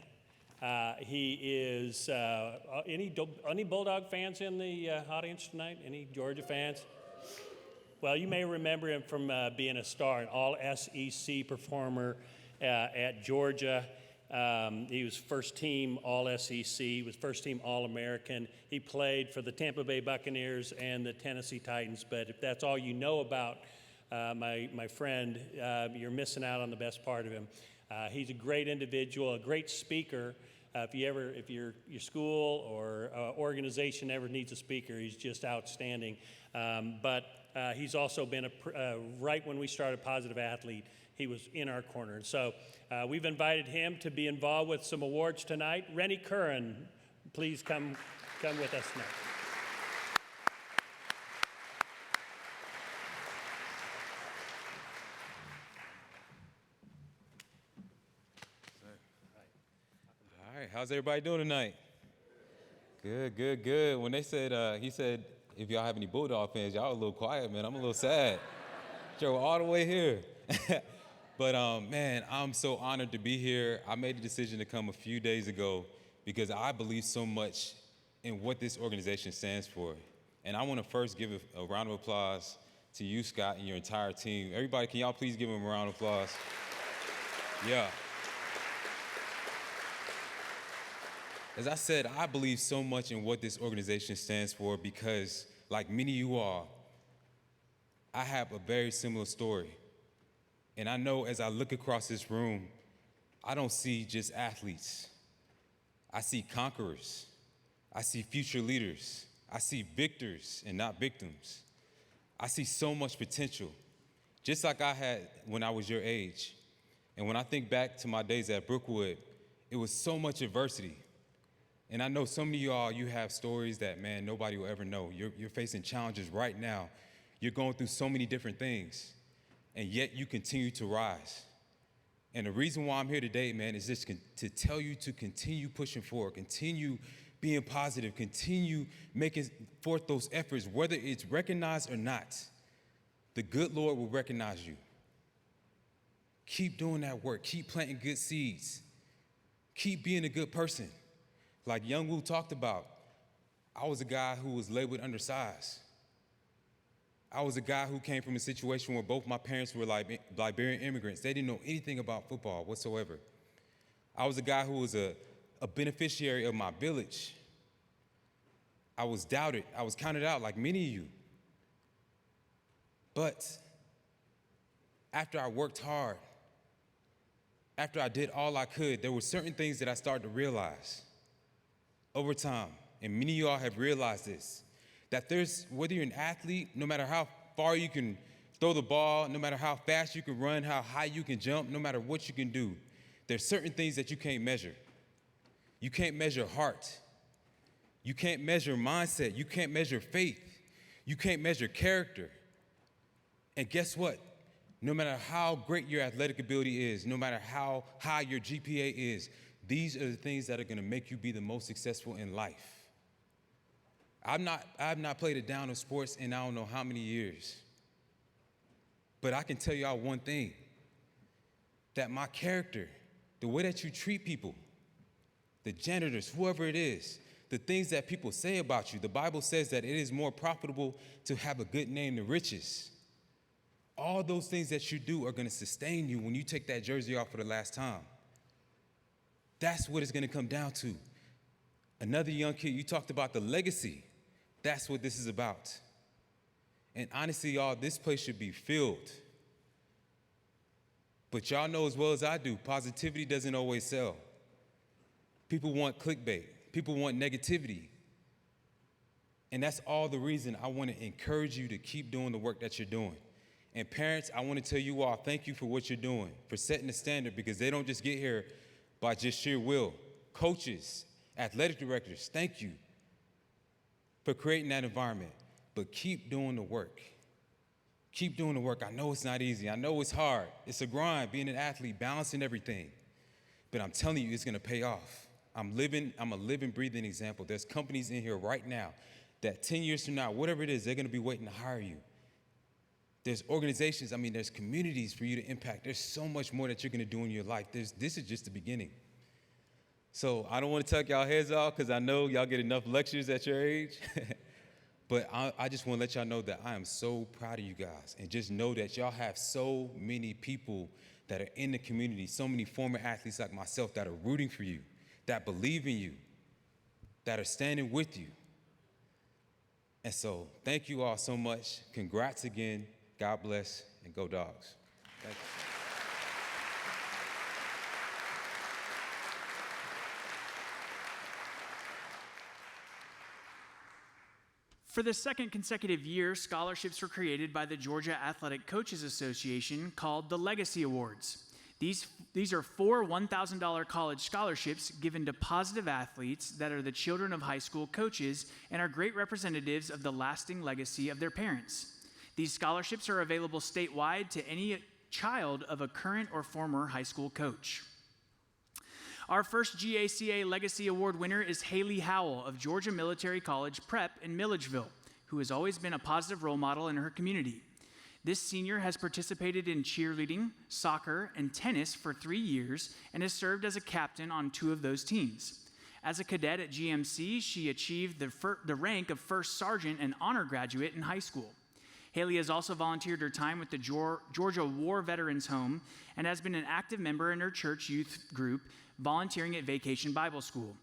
He is, any Bulldog fans in the audience tonight? Any Georgia fans? Well, you may remember him from being a star, an all-SEC performer at Georgia. He was first team All-SEC, he was first team All-American. He played for the Tampa Bay Buccaneers and the Tennessee Titans, but if that's all you know about my friend, you're missing out on the best part of him. He's a great individual, a great speaker. If your school or organization ever needs a speaker, he's just outstanding. But he's also been right when we started Positive Athlete, he was in our corner. And so we've invited him to be involved with some awards tonight. Rennie Curran, please come with us now. All right, how's everybody doing tonight? Good. When they said, he said, if y'all have any Bulldog fans, y'all a little quiet, man. I'm a little sad. Joe, all the way here. But man, I'm so honored to be here. I made the decision to come a few days ago because I believe so much in what this organization stands for. And I want to first give a round of applause to you, Scott, and your entire team. Everybody, can y'all please give them a round of applause? Yeah. As I said, I believe so much in what this organization stands for because, like many of you all, I have a very similar story. And I know as I look across this room, I don't see just athletes. I see conquerors. I see future leaders. I see victors and not victims. I see so much potential, just like I had when I was your age. And when I think back to my days at Brookwood, it was so much adversity. And I know some of y'all, you have stories that, man, nobody will ever know. You're facing challenges right now. You're going through so many different things, and yet you continue to rise. And the reason why I'm here today, man, is just to tell you to continue pushing forward, continue being positive, continue making forth those efforts, whether it's recognized or not. The good Lord will recognize you. Keep doing that work. Keep planting good seeds. Keep being a good person. Like Younghoe talked about, I was a guy who was labeled undersized. I was a guy who came from a situation where both my parents were Liberian immigrants. They didn't know anything about football whatsoever. I was a guy who was a beneficiary of my village. I was doubted. I was counted out like many of you. But after I worked hard, after I did all I could, there were certain things that I started to realize over time, and many of y'all have realized this, that whether you're an athlete, no matter how far you can throw the ball, no matter how fast you can run, how high you can jump, no matter what you can do, there's certain things that you can't measure. You can't measure heart. You can't measure mindset. You can't measure faith. You can't measure character. And guess what? No matter how great your athletic ability is, no matter how high your GPA is, these are the things that are going to make you be the most successful in life. I've not played a down of sports in I don't know how many years. But I can tell y'all one thing, that my character, the way that you treat people, the janitors, whoever it is, the things that people say about you, the Bible says that it is more profitable to have a good name than riches. All those things that you do are going to sustain you when you take that jersey off for the last time. That's what it's going to come down to. Another young kid, you talked about the legacy. That's what this is about. And honestly, y'all, this place should be filled. But y'all know as well as I do, positivity doesn't always sell. People want clickbait. People want negativity. And that's all the reason I want to encourage you to keep doing the work that you're doing. And parents, I want to tell you all, thank you for what you're doing, for setting the standard, because they don't just get here by just sheer will. Coaches, athletic directors, thank you for creating that environment. But keep doing the work. Keep doing the work. I know it's not easy. I know it's hard. It's a grind, being an athlete, balancing everything. But I'm telling you, it's going to pay off. I'm a living, breathing example. There's companies in here right now that 10 years from now, whatever it is, they're going to be waiting to hire you. There's organizations, there's communities for you to impact. There's so much more that you're going to do in your life. This is just the beginning. So I don't want to tuck y'all heads off because I know y'all get enough lectures at your age. But I just want to let y'all know that I am so proud of you guys. And just know that y'all have so many people that are in the community, so many former athletes like myself that are rooting for you, that believe in you, that are standing with you. And so thank you all so much. Congrats again. God bless, and go Dogs. Thank you. For the second consecutive year, scholarships were created by the Georgia Athletic Coaches Association called the Legacy Awards. These are 4 $1,000 college scholarships given to positive athletes that are the children of high school coaches and are great representatives of the lasting legacy of their parents. These scholarships are available statewide to any child of a current or former high school coach. Our first GACA Legacy Award winner is Haley Howell of Georgia Military College Prep in Milledgeville, who has always been a positive role model in her community. This senior has participated in cheerleading, soccer, and tennis for 3 years and has served as a captain on 2 of those teams. As a cadet at GMC, she achieved the rank of first sergeant and honor graduate in high school. Haley has also volunteered her time with the Georgia War Veterans Home and has been an active member in her church youth group, volunteering at Vacation Bible School.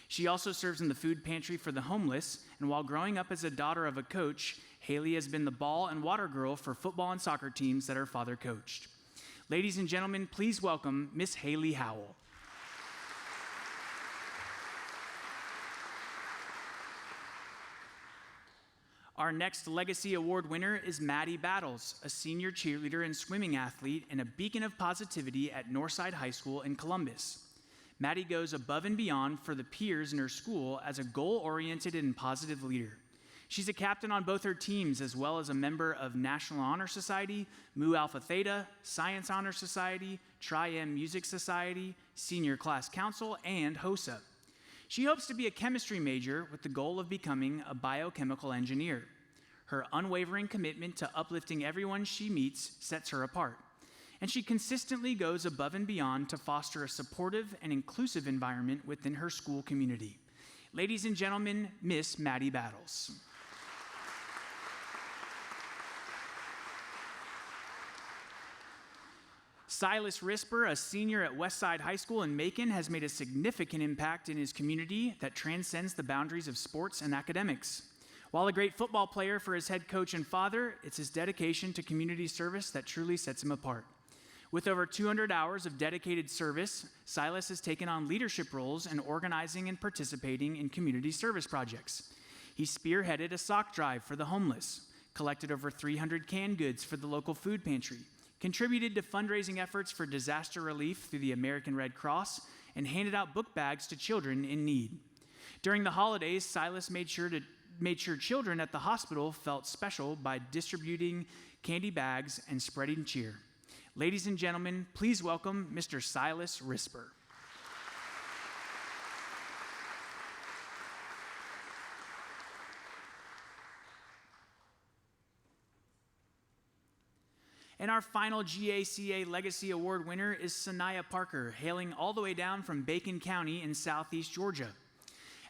She also serves in the food pantry for the homeless, and while growing up as a daughter of a coach, Haley has been the ball and water girl for football and soccer teams that her father coached. Ladies and gentlemen, please welcome Miss Haley Howell. Our next Legacy Award winner is Maddie Battles, a senior cheerleader and swimming athlete and a beacon of positivity at Northside High School in Columbus. Maddie goes above and beyond for the peers in her school as a goal-oriented and positive leader. She's a captain on both her teams, as well as a member of National Honor Society, Mu Alpha Theta, Science Honor Society, Tri-M Music Society, Senior Class Council, and HOSA. She hopes to be a chemistry major with the goal of becoming a biochemical engineer. Her unwavering commitment to uplifting everyone she meets sets her apart, and she consistently goes above and beyond to foster a supportive and inclusive environment within her school community. Ladies and gentlemen, Miss Maddie Battles. Silas Risper, a senior at Westside High School in Macon, has made a significant impact in his community that transcends the boundaries of sports and academics. While a great football player for his head coach and father, it's his dedication to community service that truly sets him apart. With over 200 hours of dedicated service, Silas has taken on leadership roles in organizing and participating in community service projects. He spearheaded a sock drive for the homeless, collected over 300 canned goods for the local food pantry, contributed to fundraising efforts for disaster relief through the American Red Cross, and handed out book bags to children in need. During the holidays, Silas made sure children at the hospital felt special by distributing candy bags and spreading cheer. Ladies and gentlemen, please welcome Mr. Silas Risper. And our final GACA Legacy Award winner is Sanaya Parker, hailing all the way down from Bacon County in southeast Georgia.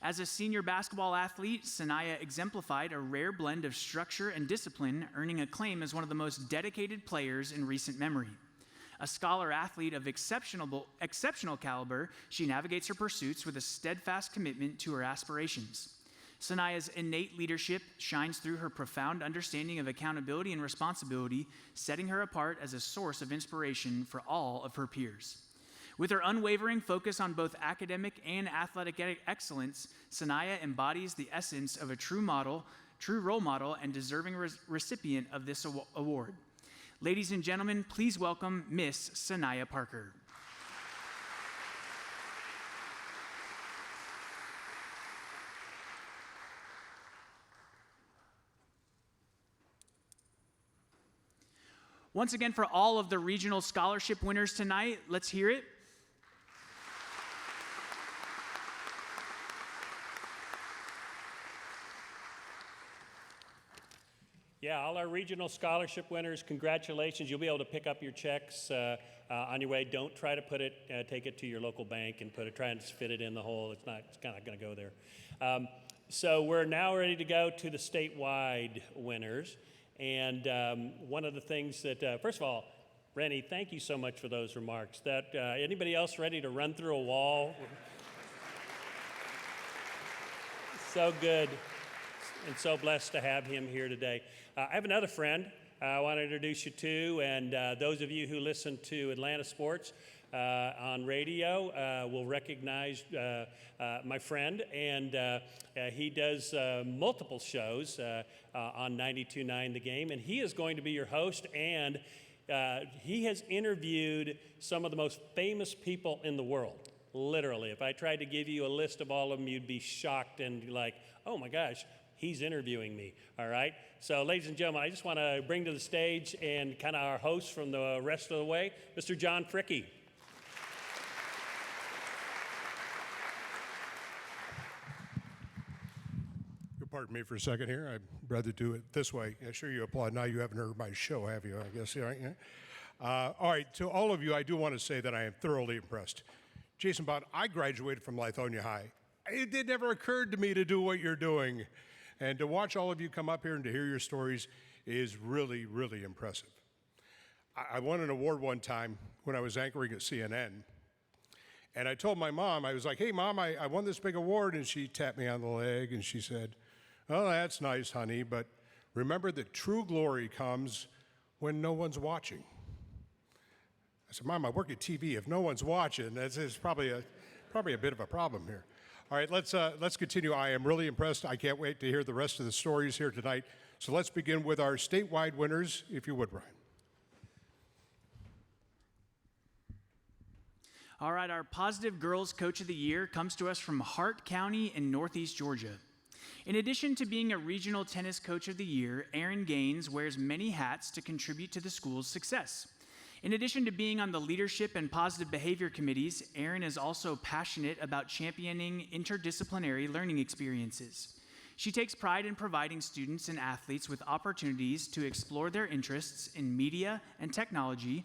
As a senior basketball athlete, Sanaya exemplified a rare blend of structure and discipline, earning acclaim as one of the most dedicated players in recent memory. A scholar athlete of exceptional caliber, she navigates her pursuits with a steadfast commitment to her aspirations. Sanaya's innate leadership shines through her profound understanding of accountability and responsibility, setting her apart as a source of inspiration for all of her peers. With her unwavering focus on both academic and athletic excellence, Sanaya embodies the essence of a true role model, and deserving recipient of this award. Ladies and gentlemen, please welcome Miss Sanaya Parker. Once again, for all of the regional scholarship winners tonight, let's hear it. Yeah, all our regional scholarship winners, congratulations. You'll be able to pick up your checks on your way. Don't try to take it to your local bank and try and fit it in the hole. It's kind of going to go there. So we're now ready to go to the statewide winners. And one of the things that, first of all, Rennie, thank you so much for those remarks. Anybody else ready to run through a wall? So good. And so blessed to have him here today. I have another friend I want to introduce you to, and those of you who listen to Atlanta sports on radio will recognize my friend, and he does multiple shows on 92.9 The Game, and he is going to be your host, and he has interviewed some of the most famous people in the world. Literally, if I tried to give you a list of all of them, you'd be shocked and like, oh my gosh, he's interviewing me, all right? So, ladies and gentlemen, I just want to bring to the stage and kind of our host from the rest of the way, Mr. John Fricke. You'll pardon me for a second here. I'd rather do it this way. I'm sure you applaud. Now you haven't heard my show, have you? I guess, right? All right, to all of you, I do want to say that I am thoroughly impressed. Jason Bond, I graduated from Lithonia High. It never occurred to me to do what you're doing. And to watch all of you come up here and to hear your stories is really, really impressive. I won an award one time when I was anchoring at CNN. And I told my mom, I was like, hey, Mom, I won this big award. And she tapped me on the leg and she said, oh, that's nice, honey, but remember that true glory comes when no one's watching. I said, Mom, I work at TV. If no one's watching, that's probably a bit of a problem here. All right, let's continue. I am really impressed. I can't wait to hear the rest of the stories here tonight. So let's begin with our statewide winners, if you would, Ryan. All right, our Positive Girls Coach of the Year comes to us from Hart County in Northeast Georgia. In addition to being a regional tennis coach of the year, Erin Gaines wears many hats to contribute to the school's success. In addition to being on the leadership and positive behavior committees, Erin is also passionate about championing interdisciplinary learning experiences. She takes pride in providing students and athletes with opportunities to explore their interests in media and technology,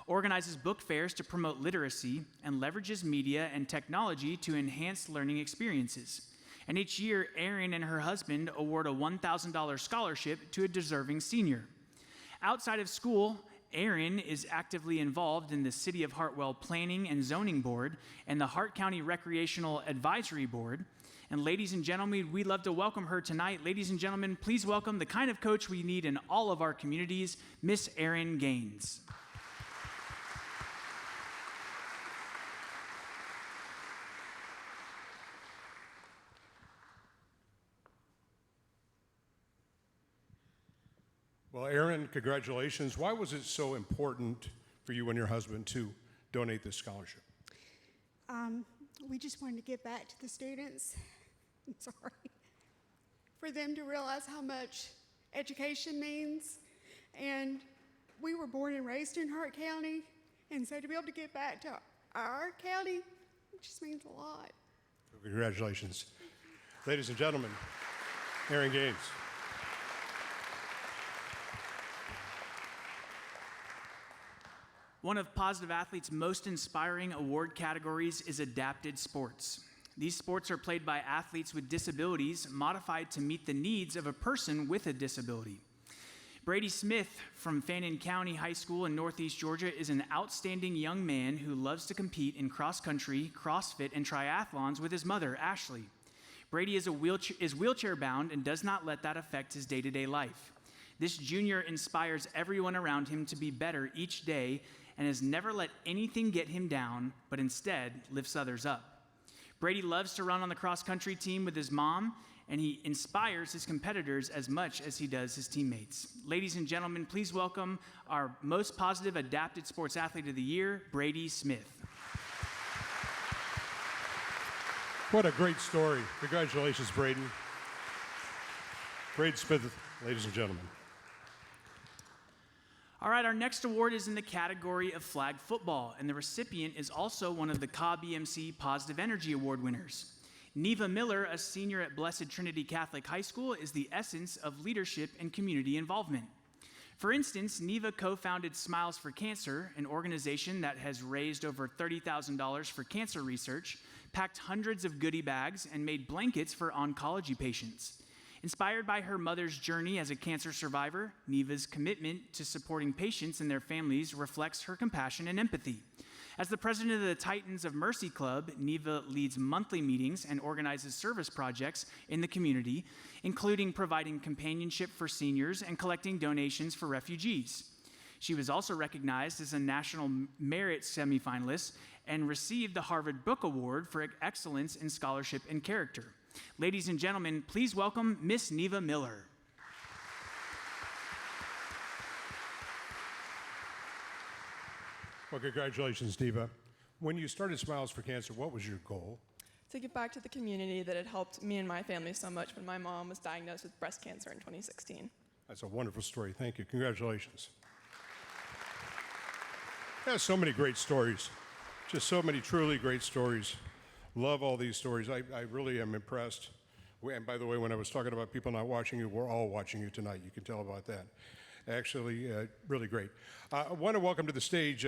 organizes book fairs to promote literacy, and leverages media and technology to enhance learning experiences. And each year, Erin and her husband award a $1,000 scholarship to a deserving senior. Outside of school, Erin is actively involved in the City of Hartwell Planning and Zoning Board and the Hart County Recreational Advisory Board. And ladies and gentlemen, we'd love to welcome her tonight. Ladies and gentlemen, please welcome the kind of coach we need in all of our communities, Miss Erin Gaines. Well, Erin, congratulations. Why was it so important for you and your husband to donate this scholarship? We just wanted to give back to the students. I'm sorry. For them to realize how much education means. And we were born and raised in Hart County. And so to be able to give back to our county, it just means a lot. Congratulations. Ladies and gentlemen, Erin Gaines. One of Positive Athlete's most inspiring award categories is adapted sports. These sports are played by athletes with disabilities modified to meet the needs of a person with a disability. Brady Smith from Fannin County High School in Northeast Georgia is an outstanding young man who loves to compete in cross-country, CrossFit, and triathlons with his mother, Ashley. Brady is wheelchair-bound and does not let that affect his day-to-day life. This junior inspires everyone around him to be better each day and has never let anything get him down, but instead lifts others up. Brady loves to run on the cross-country team with his mom, and he inspires his competitors as much as he does his teammates. Ladies and gentlemen, please welcome our most positive adapted sports athlete of the year, Brady Smith. What a great story. Congratulations, Braden. Brady Smith, ladies and gentlemen. All right, our next award is in the category of flag football, and the recipient is also one of the Cobb EMC Positive Energy Award winners. Neva Miller, a senior at Blessed Trinity Catholic High School, is the essence of leadership and community involvement. For instance, Neva co-founded Smiles for Cancer, an organization that has raised over $30,000 for cancer research, packed hundreds of goodie bags, and made blankets for oncology patients. Inspired by her mother's journey as a cancer survivor, Neva's commitment to supporting patients and their families reflects her compassion and empathy. As the president of the Titans of Mercy Club, Neva leads monthly meetings and organizes service projects in the community, including providing companionship for seniors and collecting donations for refugees. She was also recognized as a National Merit semifinalist and received the Harvard Book Award for excellence in scholarship and character. Ladies and gentlemen, please welcome Miss Neva Miller. Well, congratulations, Neva. When you started Smiles for Cancer, what was your goal? To give back to the community that had helped me and my family so much when my mom was diagnosed with breast cancer in 2016. That's a wonderful story. Thank you. Congratulations. Yeah, so many great stories. Just so many truly great stories. Love all these stories. I really am impressed And by the way, when I was talking about people not watching you, we're all watching you tonight. You can tell about that. Actually, really great. I want to welcome to the stage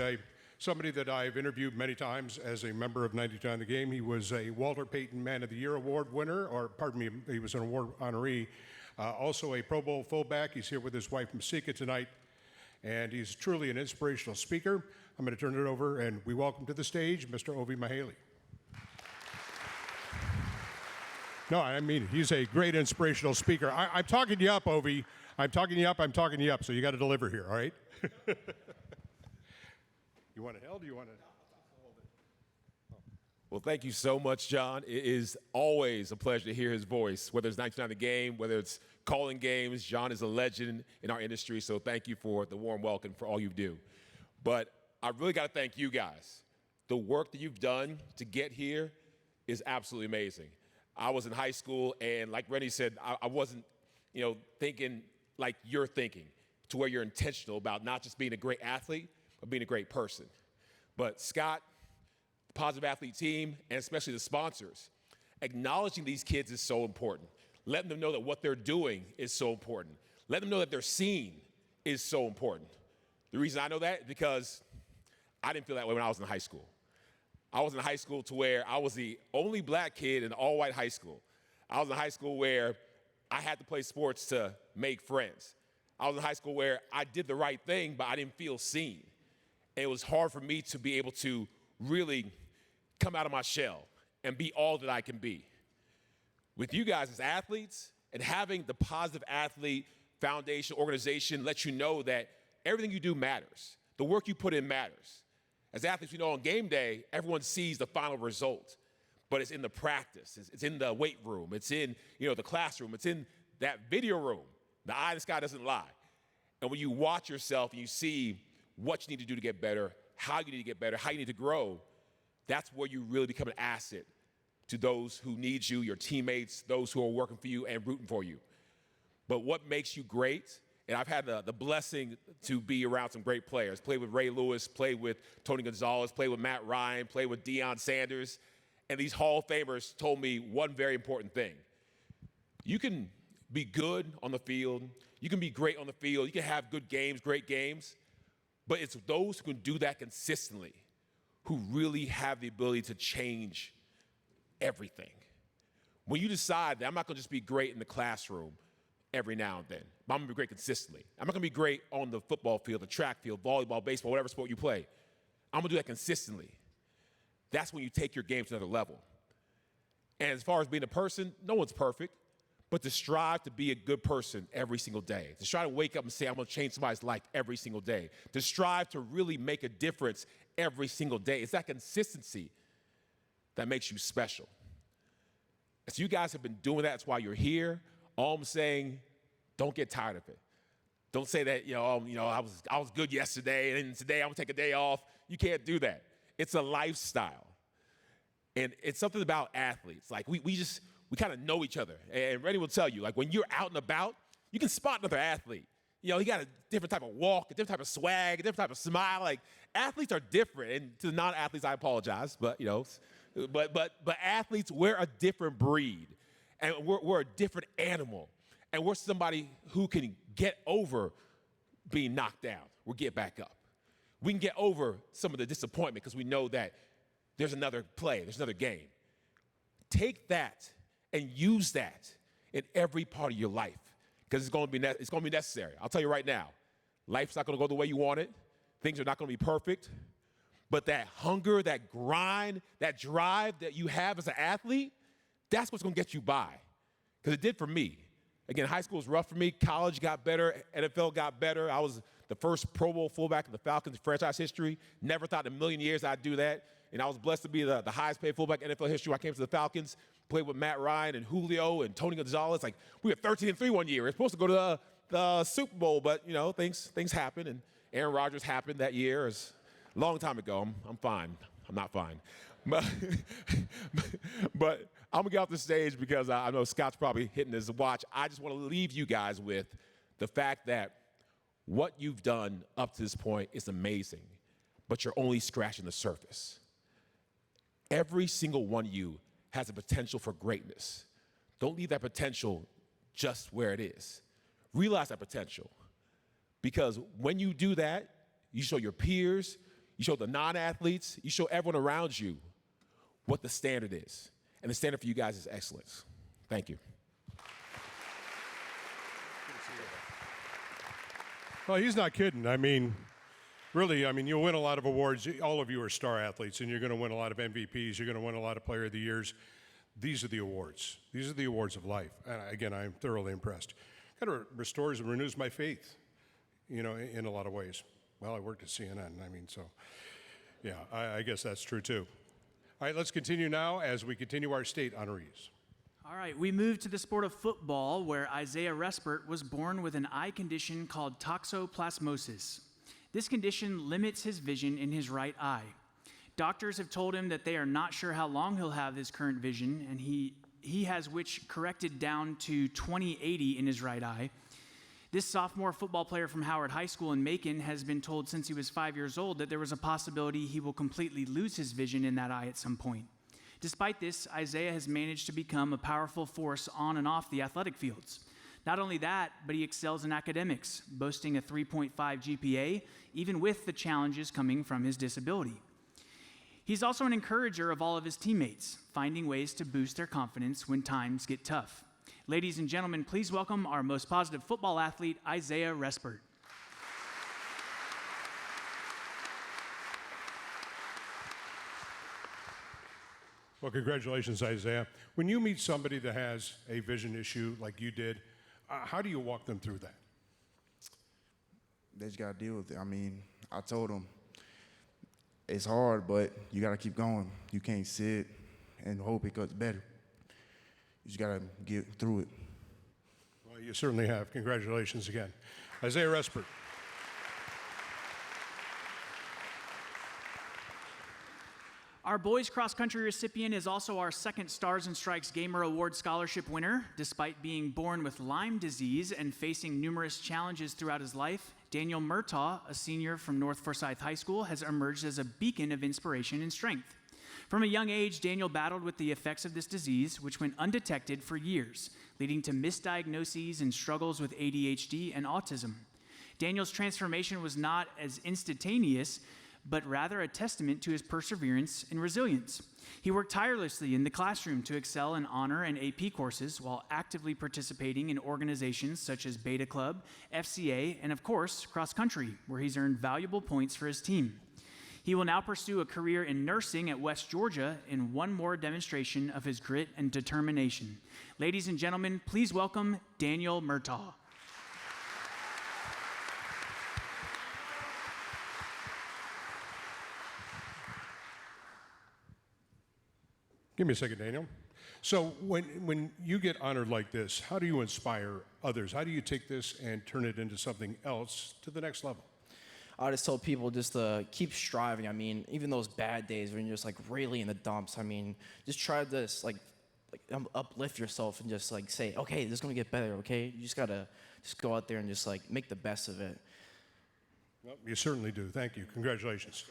somebody that I've interviewed many times as a member of 92 on the Game. He was a Walter Payton Man of the Year Award winner, or pardon me, he was an award honoree. Also a Pro Bowl fullback. He's here with his wife, Masika, tonight. And he's truly an inspirational speaker. I'm going to turn it over, and we welcome to the stage Mr. Ovie Mughelli. No, I mean, he's a great inspirational speaker. I'm talking you up, Ovie. I'm talking you up, so you got to deliver here, all right? You want to held? Do you want to? Well, thank you so much, John. It is always a pleasure to hear his voice, whether it's 99 The Game, whether it's calling games. John is a legend in our industry, so thank you for the warm welcome for all you do. But I really got to thank you guys. The work that you've done to get here is absolutely amazing. I was in high school, and like Rennie said, I wasn't, thinking like you're thinking, to where you're intentional about not just being a great athlete, but being a great person. But Scott, the Positive Athlete team, and especially the sponsors, acknowledging these kids is so important. Letting them know that what they're doing is so important. Letting them know that they're seen is so important. The reason I know that is because I didn't feel that way when I was in high school. I was in high school to where I was the only black kid in all-white high school. I was in high school where I had to play sports to make friends. I was in high school where I did the right thing, but I didn't feel seen. And it was hard for me to be able to really come out of my shell and be all that I can be. With you guys as athletes and having the Positive Athlete Foundation organization let you know that everything you do matters. The work you put in matters. As athletes, we know on game day, everyone sees the final result, but it's in the practice. It's in the weight room. It's in, the classroom. It's in that video room. The eye in the sky doesn't lie. And when you watch yourself and you see what you need to do to get better, how you need to get better, how you need to grow, that's where you really become an asset to those who need you, your teammates, those who are working for you and rooting for you. But what makes you great, and I've had the blessing to be around some great players. Played with Ray Lewis, played with Tony Gonzalez, played with Matt Ryan, played with Deion Sanders. And these Hall of Famers told me one very important thing. You can be good on the field. You can be great on the field. You can have good games, great games. But it's those who can do that consistently who really have the ability to change everything. When you decide that I'm not going to just be great in the classroom every now and then, but I'm going to be great consistently. I'm not going to be great on the football field, the track field, volleyball, baseball, whatever sport you play. I'm going to do that consistently. That's when you take your game to another level. And as far as being a person, no one's perfect, but to strive to be a good person every single day, to try to wake up and say, I'm going to change somebody's life every single day, to strive to really make a difference every single day. It's that consistency that makes you special. And so you guys have been doing that. That's why you're here. All I'm saying, don't get tired of it. Don't say that, I was good yesterday and today I'm going to take a day off. You can't do that. It's a lifestyle. And it's something about athletes. Like, we kind of know each other. And Rennie will tell you, like, when you're out and about, you can spot another athlete. He got a different type of walk, a different type of swag, a different type of smile. Like, athletes are different. And to the non-athletes, I apologize. But, but athletes, we're a different breed. And we're a different animal. And we're somebody who can get over being knocked down. We'll get back up. We can get over some of the disappointment because we know that there's another play, there's another game. Take that and use that in every part of your life because it's going to be necessary. I'll tell you right now, life's not going to go the way you want it. Things are not going to be perfect. But that hunger, that grind, that drive that you have as an athlete, that's what's going to get you by because it did for me. Again, high school was rough for me. College got better. NFL got better. I was the first Pro Bowl fullback in the Falcons franchise history. Never thought in a million years I'd do that. And I was blessed to be the highest paid fullback in NFL history. I came to the Falcons, played with Matt Ryan and Julio and Tony Gonzalez. Like, we were 13-3 one year. We were supposed to go to the Super Bowl, but, things happen. And Aaron Rodgers happened that year. It's a long time ago. I'm fine. I'm not fine. But I'm going to get off the stage because I know Scott's probably hitting his watch. I just want to leave you guys with the fact that what you've done up to this point is amazing, but you're only scratching the surface. Every single one of you has a potential for greatness. Don't leave that potential just where it is. Realize that potential. Because when you do that, you show your peers, you show the non-athletes, you show everyone around you what the standard is. And the standard for you guys is excellence. Thank you. Well, he's not kidding. I mean, really, you'll win a lot of awards. All of you are star athletes, and you're going to win a lot of MVPs. You're going to win a lot of Player of the Years. These are the awards. These are the awards of life. And again, I'm thoroughly impressed. Kind of restores and renews my faith, in a lot of ways. Well, I worked at CNN. Yeah, I guess that's true too. All right, let's continue now as we continue our state honorees. All right, we move to the sport of football, where Isaiah Respert was born with an eye condition called toxoplasmosis. This condition limits his vision in his right eye. Doctors have told him that they are not sure how long he'll have his current vision, and he has which corrected down to 20/80 in his right eye. This sophomore football player from Howard High School in Macon has been told since he was 5 years old that there was a possibility he will completely lose his vision in that eye at some point. Despite this, Isaiah has managed to become a powerful force on and off the athletic fields. Not only that, but he excels in academics, boasting a 3.5 GPA, even with the challenges coming from his disability. He's also an encourager of all of his teammates, finding ways to boost their confidence when times get tough. Ladies and gentlemen, please welcome our most positive football athlete, Isaiah Respert. Well, congratulations, Isaiah. When you meet somebody that has a vision issue like you did, how do you walk them through that? They just got to deal with it. I told them it's hard, but you got to keep going. You can't sit and hope it gets better. You just got to get through it. Well, you certainly have. Congratulations again. Isaiah Respert. Our boys cross country recipient is also our second Stars and Stripes Gamer Award scholarship winner. Despite being born with Lyme disease and facing numerous challenges throughout his life, Daniel Murtaugh, a senior from North Forsyth High School, has emerged as a beacon of inspiration and strength. From a young age, Daniel battled with the effects of this disease, which went undetected for years, leading to misdiagnoses and struggles with ADHD and autism. Daniel's transformation was not as instantaneous, but rather a testament to his perseverance and resilience. He worked tirelessly in the classroom to excel in honor and AP courses while actively participating in organizations such as Beta Club, FCA, and of course, cross country, where he's earned valuable points for his team. He will now pursue a career in nursing at West Georgia in one more demonstration of his grit and determination. Ladies and gentlemen, please welcome Daniel Murtaugh. Give me a second, Daniel. So when you get honored like this, how do you inspire others? How do you take this and turn it into something else to the next level? I just tell people just to keep striving. Even those bad days when you're just really in the dumps, just try to uplift yourself and just say, okay, this is gonna get better, okay? You just gotta go out there and just make the best of it. Well, you certainly do. Thank you. Congratulations.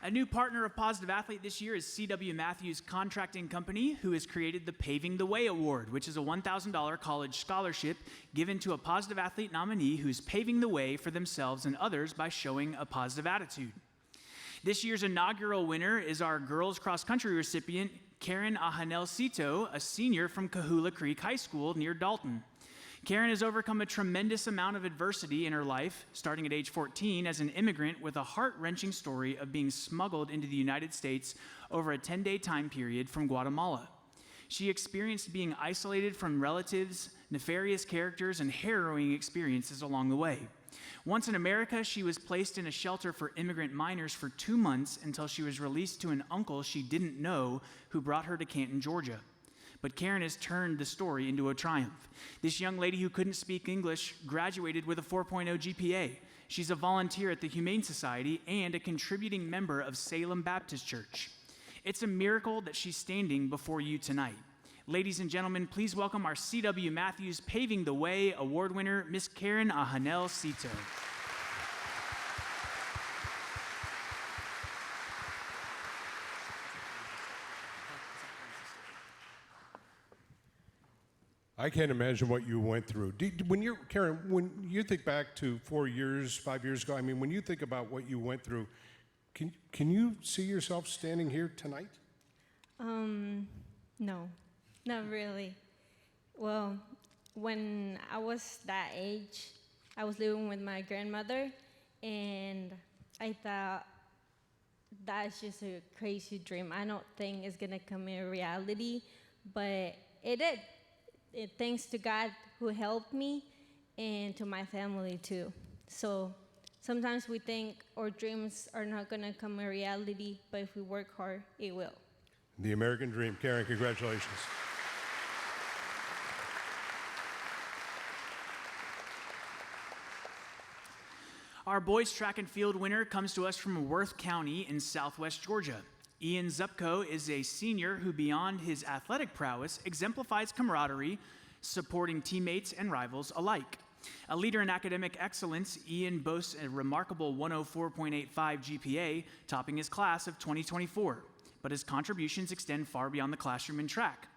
A new partner of Positive Athlete this year is C.W. Matthews Contracting Company, who has created the Paving the Way Award, which is a $1,000 college scholarship given to a Positive Athlete nominee who's paving the way for themselves and others by showing a positive attitude. This year's inaugural winner is our girls cross-country recipient, Curran Cito, a senior from Kahula Creek High School near Dalton. Curran has overcome a tremendous amount of adversity in her life, starting at age 14 as an immigrant with a heart-wrenching story of being smuggled into the United States over a 10-day time period from Guatemala. She experienced being isolated from relatives, nefarious characters, and harrowing experiences along the way. Once in America, she was placed in a shelter for immigrant minors for 2 months until she was released to an uncle she didn't know who brought her to Canton, Georgia. But Curran has turned the story into a triumph. This young lady who couldn't speak English graduated with a 4.0 GPA. She's a volunteer at the Humane Society and a contributing member of Salem Baptist Church. It's a miracle that she's standing before you tonight. Ladies and gentlemen, please welcome our C.W. Matthews Paving the Way Award winner, Miss Curran Cito. I can't imagine what you went through. Curran, when you think back to 4 years, 5 years ago, I mean, when you think about what you went through, can you see yourself standing here tonight? No, not really. Well, when I was that age, I was living with my grandmother, and I thought that's just a crazy dream. I don't think it's gonna come in reality, but it did. Thanks to God who helped me, and to my family too. So sometimes we think our dreams are not gonna come in reality, but if we work hard, it will. The American dream. Curran, congratulations. Our boys track and field winner comes to us from Worth County in southwest Georgia. Ian Zupko is a senior who, beyond his athletic prowess, exemplifies camaraderie, supporting teammates and rivals alike. A leader in academic excellence, Ian boasts a remarkable 104.85 GPA, topping his class of 2024. But his contributions extend far beyond the classroom and track.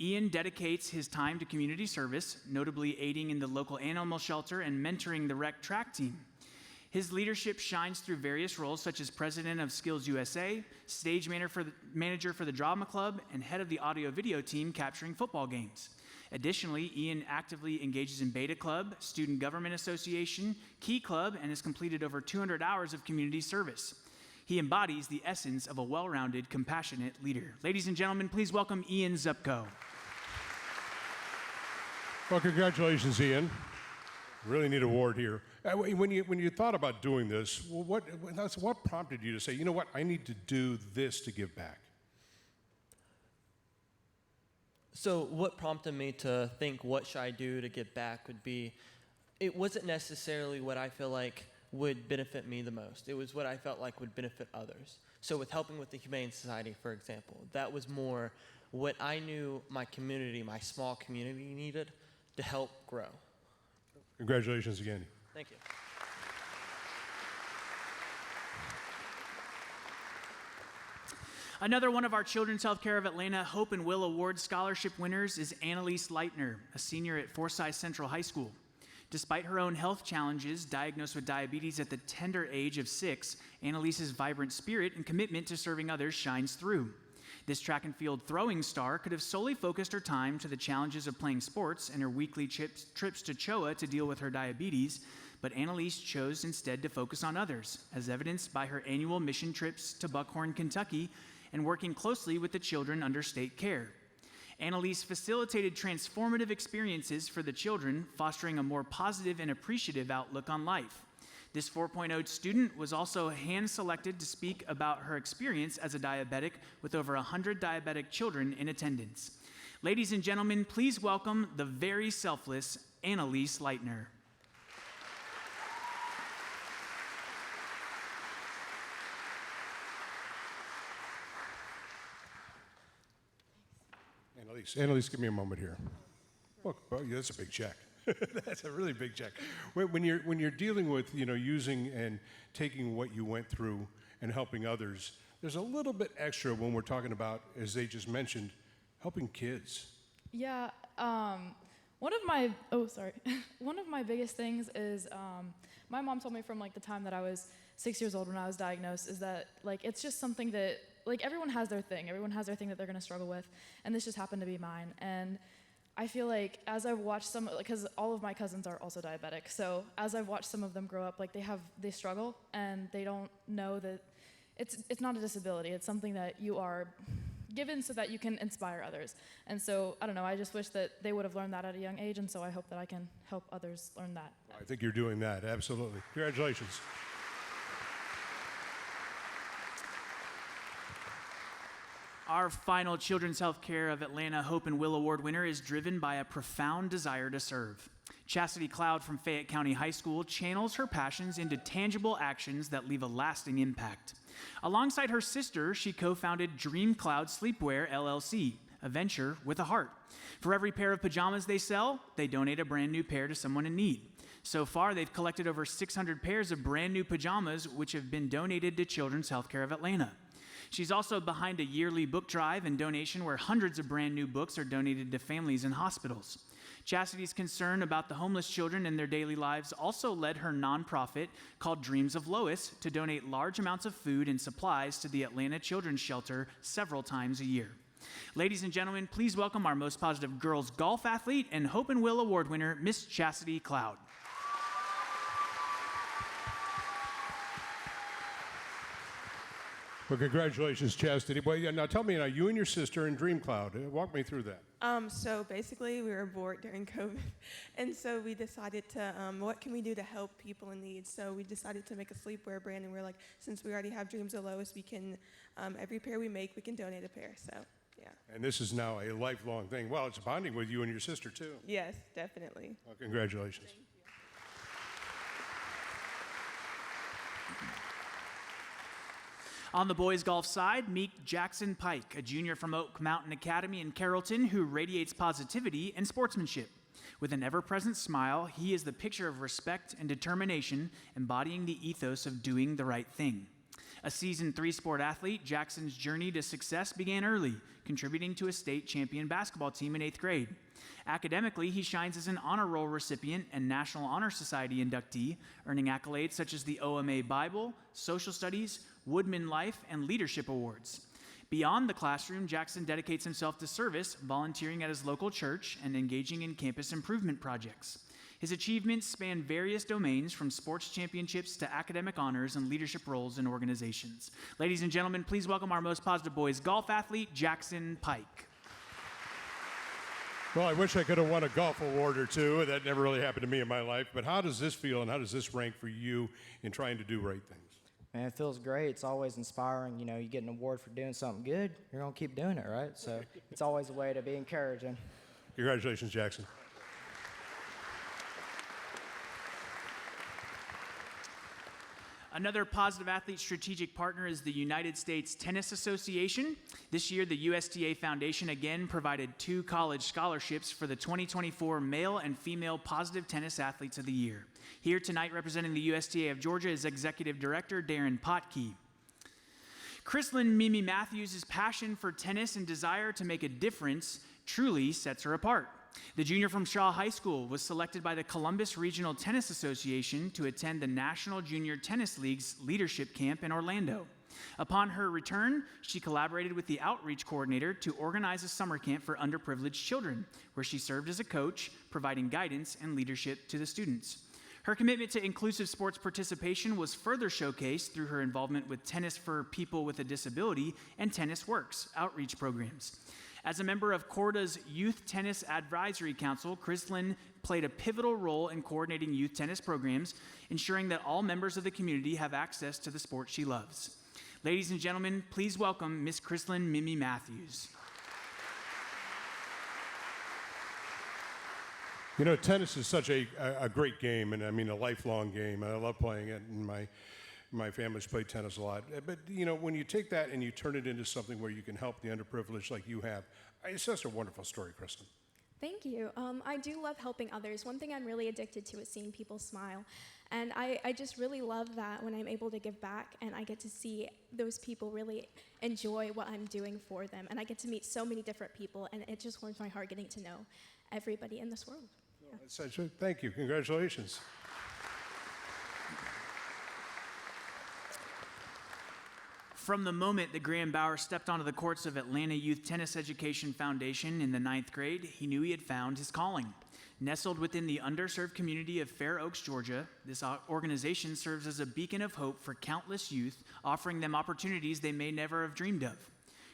Ian dedicates his time to community service, notably aiding in the local animal shelter and mentoring the rec track team. His leadership shines through various roles such as president of Skills USA, stage manager for the drama club, and head of the audio-video team capturing football games. Additionally, Ian actively engages in Beta Club, Student Government Association, Key Club, and has completed over 200 hours of community service. He embodies the essence of a well-rounded, compassionate leader. Ladies and gentlemen, please welcome Ian Zupko. Well, congratulations, Ian. Really neat award here. When you thought about doing this, what prompted you to say, you know what, I need to do this to give back? So what prompted me to think what should I do to give back would be, it wasn't necessarily what I feel like would benefit me the most. It was what I felt like would benefit others. So with helping with the Humane Society, for example, that was more what I knew my community, my small community needed to help grow. Congratulations again. Thank you. Another one of our Children's Healthcare of Atlanta Hope and Will Award scholarship winners is Annalise Leitner, a senior at Forsyth Central High School. Despite her own health challenges, diagnosed with diabetes at the tender age of 6, Annalise's vibrant spirit and commitment to serving others shines through. This track and field throwing star could have solely focused her time to the challenges of playing sports and her weekly trips to CHOA to deal with her diabetes, but Annalise chose instead to focus on others, as evidenced by her annual mission trips to Buckhorn, Kentucky, and working closely with the children under state care. Annalise facilitated transformative experiences for the children, fostering a more positive and appreciative outlook on life. This 4.0 student was also hand-selected to speak about her experience as a diabetic with over 100 diabetic children in attendance. Ladies and gentlemen, please welcome the very selfless Annalise Leitner. Annalise, give me a moment here. Look, oh, yeah, that's a big check. That's a really big check. When you're dealing with, using and taking what you went through and helping others, there's a little bit extra when we're talking about, as they just mentioned, helping kids. Yeah, one of my biggest things is my mom told me from the time that I was 6 years old when I was diagnosed is that it's just something that everyone has their thing. Everyone has their thing that they're going to struggle with, and this just happened to be mine. And I feel like as I've watched some, because all of my cousins are also diabetic, so as I've watched some of them grow up, they struggle, and they don't know that it's not a disability. It's something that you are given so that you can inspire others. And so, I don't know, I just wish that they would have learned that at a young age, and so I hope that I can help others learn that. I think you're doing that, absolutely. Congratulations. Our final Children's Healthcare of Atlanta Hope and Will Award winner is driven by a profound desire to serve. Chastity Cloud from Fayette County High School channels her passions into tangible actions that leave a lasting impact. Alongside her sister, she co-founded Dream Cloud Sleepwear LLC, a venture with a heart. For every pair of pajamas they sell, they donate a brand new pair to someone in need. So far, they've collected over 600 pairs of brand new pajamas, which have been donated to Children's Healthcare of Atlanta. She's also behind a yearly book drive and donation where hundreds of brand new books are donated to families and hospitals. Chastity's concern about the homeless children and their daily lives also led her nonprofit called Dreams of Lois to donate large amounts of food and supplies to the Atlanta Children's Shelter several times a year. Ladies and gentlemen, please welcome our most positive girls golf athlete and Hope and Will Award winner, Miss Chastity Cloud. Well, congratulations, Chastity. Well, yeah, now tell me, you and your sister in Dream Cloud. Walk me through that. So basically, we were bored during COVID, and so we decided to, what can we do to help people in need? So we decided to make a sleepwear brand, and we were like, since we already have Dreams of Lois, we can, every pair we make, we can donate a pair. So, yeah. And this is now a lifelong thing. Well, it's bonding with you and your sister, too. Yes, definitely. Well, congratulations. On the boys' golf side, meet Jackson Pike, a junior from Oak Mountain Academy in Carrollton who radiates positivity and sportsmanship. With an ever-present smile, he is the picture of respect and determination, embodying the ethos of doing the right thing. A seasoned three-sport athlete, Jackson's journey to success began early, contributing to a state champion basketball team in 8th grade. Academically, he shines as an honor roll recipient and National Honor Society inductee, earning accolades such as the OMA Bible, Social Studies, Woodman Life, and Leadership Awards. Beyond the classroom, Jackson dedicates himself to service, volunteering at his local church, and engaging in campus improvement projects. His achievements span various domains, from sports championships to academic honors and leadership roles in organizations. Ladies and gentlemen, please welcome our most positive boys golf athlete, Jackson Pike. Well, I wish I could have won a golf award or two. That never really happened to me in my life. But how does this feel, and how does this rank for you in trying to do right things? Man, it feels great. It's always inspiring. You know, you get an award for doing something good, you're going to keep doing it, right? So it's always a way to be encouraging. Congratulations, Jackson. Another positive athlete strategic partner is the United States Tennis Association. This year, the USTA Foundation again provided 2 college scholarships for the 2024 Male and Female Positive Tennis Athletes of the Year. Here tonight, representing the USTA of Georgia, is Executive Director Darren Potke. Chrislyn Mimi Matthews' passion for tennis and desire to make a difference truly sets her apart. The junior from Shaw High School was selected by the Columbus Regional Tennis Association to attend the National Junior Tennis League's leadership camp in Orlando. Upon her return, she collaborated with the outreach coordinator to organize a summer camp for underprivileged children, where she served as a coach, providing guidance and leadership to the students. Her commitment to inclusive sports participation was further showcased through her involvement with Tennis for People with a Disability and Tennis Works outreach programs. As a member of Corda's Youth Tennis Advisory Council, Chrislyn played a pivotal role in coordinating youth tennis programs, ensuring that all members of the community have access to the sport she loves. Ladies and gentlemen, please welcome Miss Chrislyn Mimi Matthews. You know, tennis is such a great game, and I mean a lifelong game. I love playing it, and my family's played tennis a lot. But, you know, when you take that and you turn it into something where you can help the underprivileged like you have, it's such a wonderful story, Kristen. Thank you. I do love helping others. One thing I'm really addicted to is seeing people smile. And I just really love that when I'm able to give back and I get to see those people really enjoy what I'm doing for them. And I get to meet so many different people, and it just warms my heart getting to know everybody in this world. Yeah. Thank you. Congratulations. From the moment that Graham Bauer stepped onto the courts of Atlanta Youth Tennis Education Foundation in the 9th grade, he knew he had found his calling. Nestled within the underserved community of Fair Oaks, Georgia, this organization serves as a beacon of hope for countless youth, offering them opportunities they may never have dreamed of.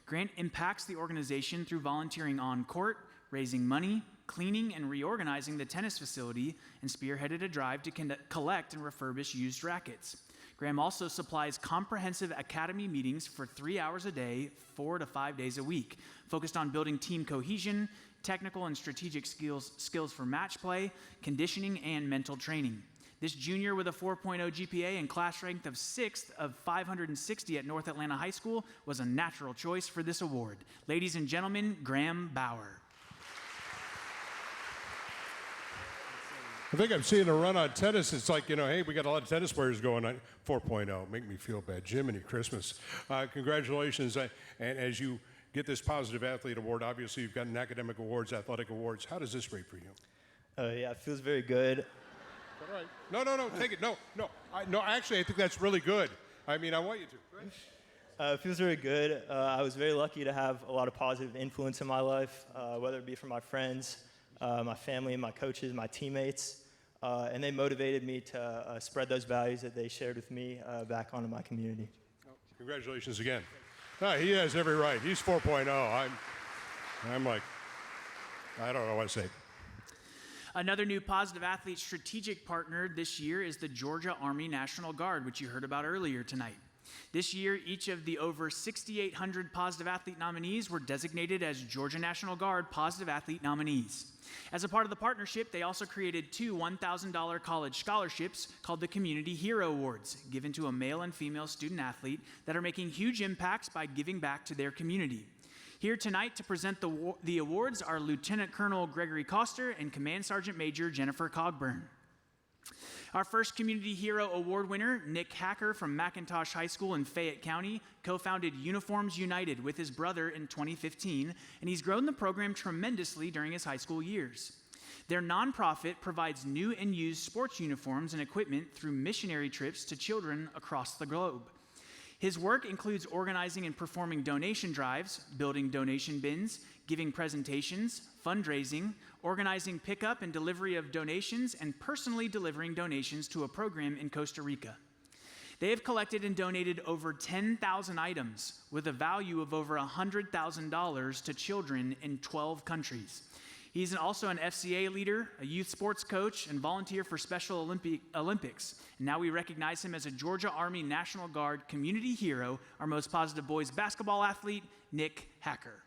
Grant impacts the organization through volunteering on court, raising money, cleaning and reorganizing the tennis facility, and spearheaded a drive to collect and refurbish used rackets. Graham also supplies comprehensive academy meetings for 3 hours a day, 4 to 5 days a week, focused on building team cohesion, technical and strategic skills for match play, conditioning, and mental training. This junior with a 4.0 GPA and class strength of 6th of 560 at North Atlanta High School was a natural choice for this award. Ladies and gentlemen, Graham Bauer. I think I'm seeing a run on tennis. It's like, you know, hey, we got a lot of tennis players going on. 4.0, make me feel bad. Jiminy Christmas. Congratulations. And as you get this Positive Athlete Award, obviously you've gotten academic awards, athletic awards. How does this rate for you? Yeah, it feels very good. All right. No, take it. No. Actually, I think that's really good. I mean, I want you to. Go ahead. It feels very good. I was very lucky to have a lot of positive influence in my life, whether it be from my friends, my family, my coaches, my teammates, and they motivated me to spread those values that they shared with me back onto my community. Congratulations again. He has every right. He's 4.0. I'm like, I don't know what to say. Another new Positive Athlete strategic partner this year is the Georgia Army National Guard, which you heard about earlier tonight. This year, each of the over 6,800 Positive Athlete nominees were designated as Georgia National Guard Positive Athlete nominees. As a part of the partnership, they also created two $1,000 college scholarships called the Community Hero Awards, given to a male and female student athlete that are making huge impacts by giving back to their community. Here tonight to present the awards are Lieutenant Colonel Gregory Coster and Command Sergeant Major Jennifer Cogburn. Our first Community Hero Award winner, Nick Hacker from McIntosh High School in Fayette County, co-founded Uniforms United with his brother in 2015, and he's grown the program tremendously during his high school years. Their nonprofit provides new and used sports uniforms and equipment through missionary trips to children across the globe. His work includes organizing and performing donation drives, building donation bins, giving presentations, fundraising, organizing pickup and delivery of donations, and personally delivering donations to a program in Costa Rica. They have collected and donated over 10,000 items with a value of over $100,000 to children in 12 countries. He's also an FCA leader, a youth sports coach, and volunteer for Special Olympics. And now we recognize him as a Georgia Army National Guard community hero, our most positive boys basketball athlete, Nick Hacker.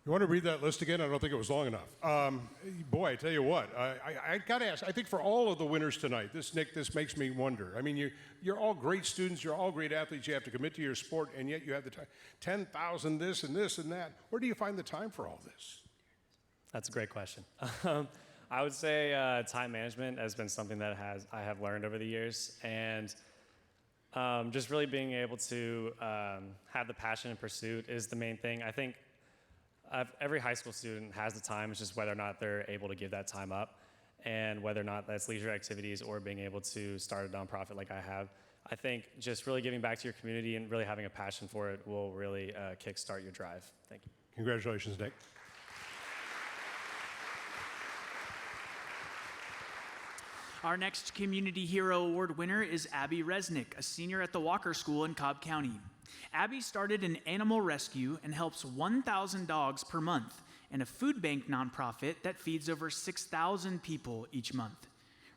You want to read that list again? I don't think it was long enough. Boy, I tell you what, I got to ask, I think for all of the winners tonight, this makes me wonder. I mean, you're all great students, you're all great athletes, you have to commit to your sport, and yet you have the time, 10,000 this and this and that. Where do you find the time for all this? That's a great question. I would say time management has been something that I have learned over the years, and just really being able to have the passion and pursuit is the main thing. I think every high school student has the time. It's just whether or not they're able to give that time up, and whether or not that's leisure activities or being able to start a nonprofit like I have. I think just really giving back to your community and really having a passion for it will really kickstart your drive. Thank you. Congratulations, Nick. Our next Community Hero Award winner is Abby Resnick, a senior at the Walker School in Cobb County. Abby started an animal rescue and helps 1,000 dogs per month, and a food bank nonprofit that feeds over 6,000 people each month.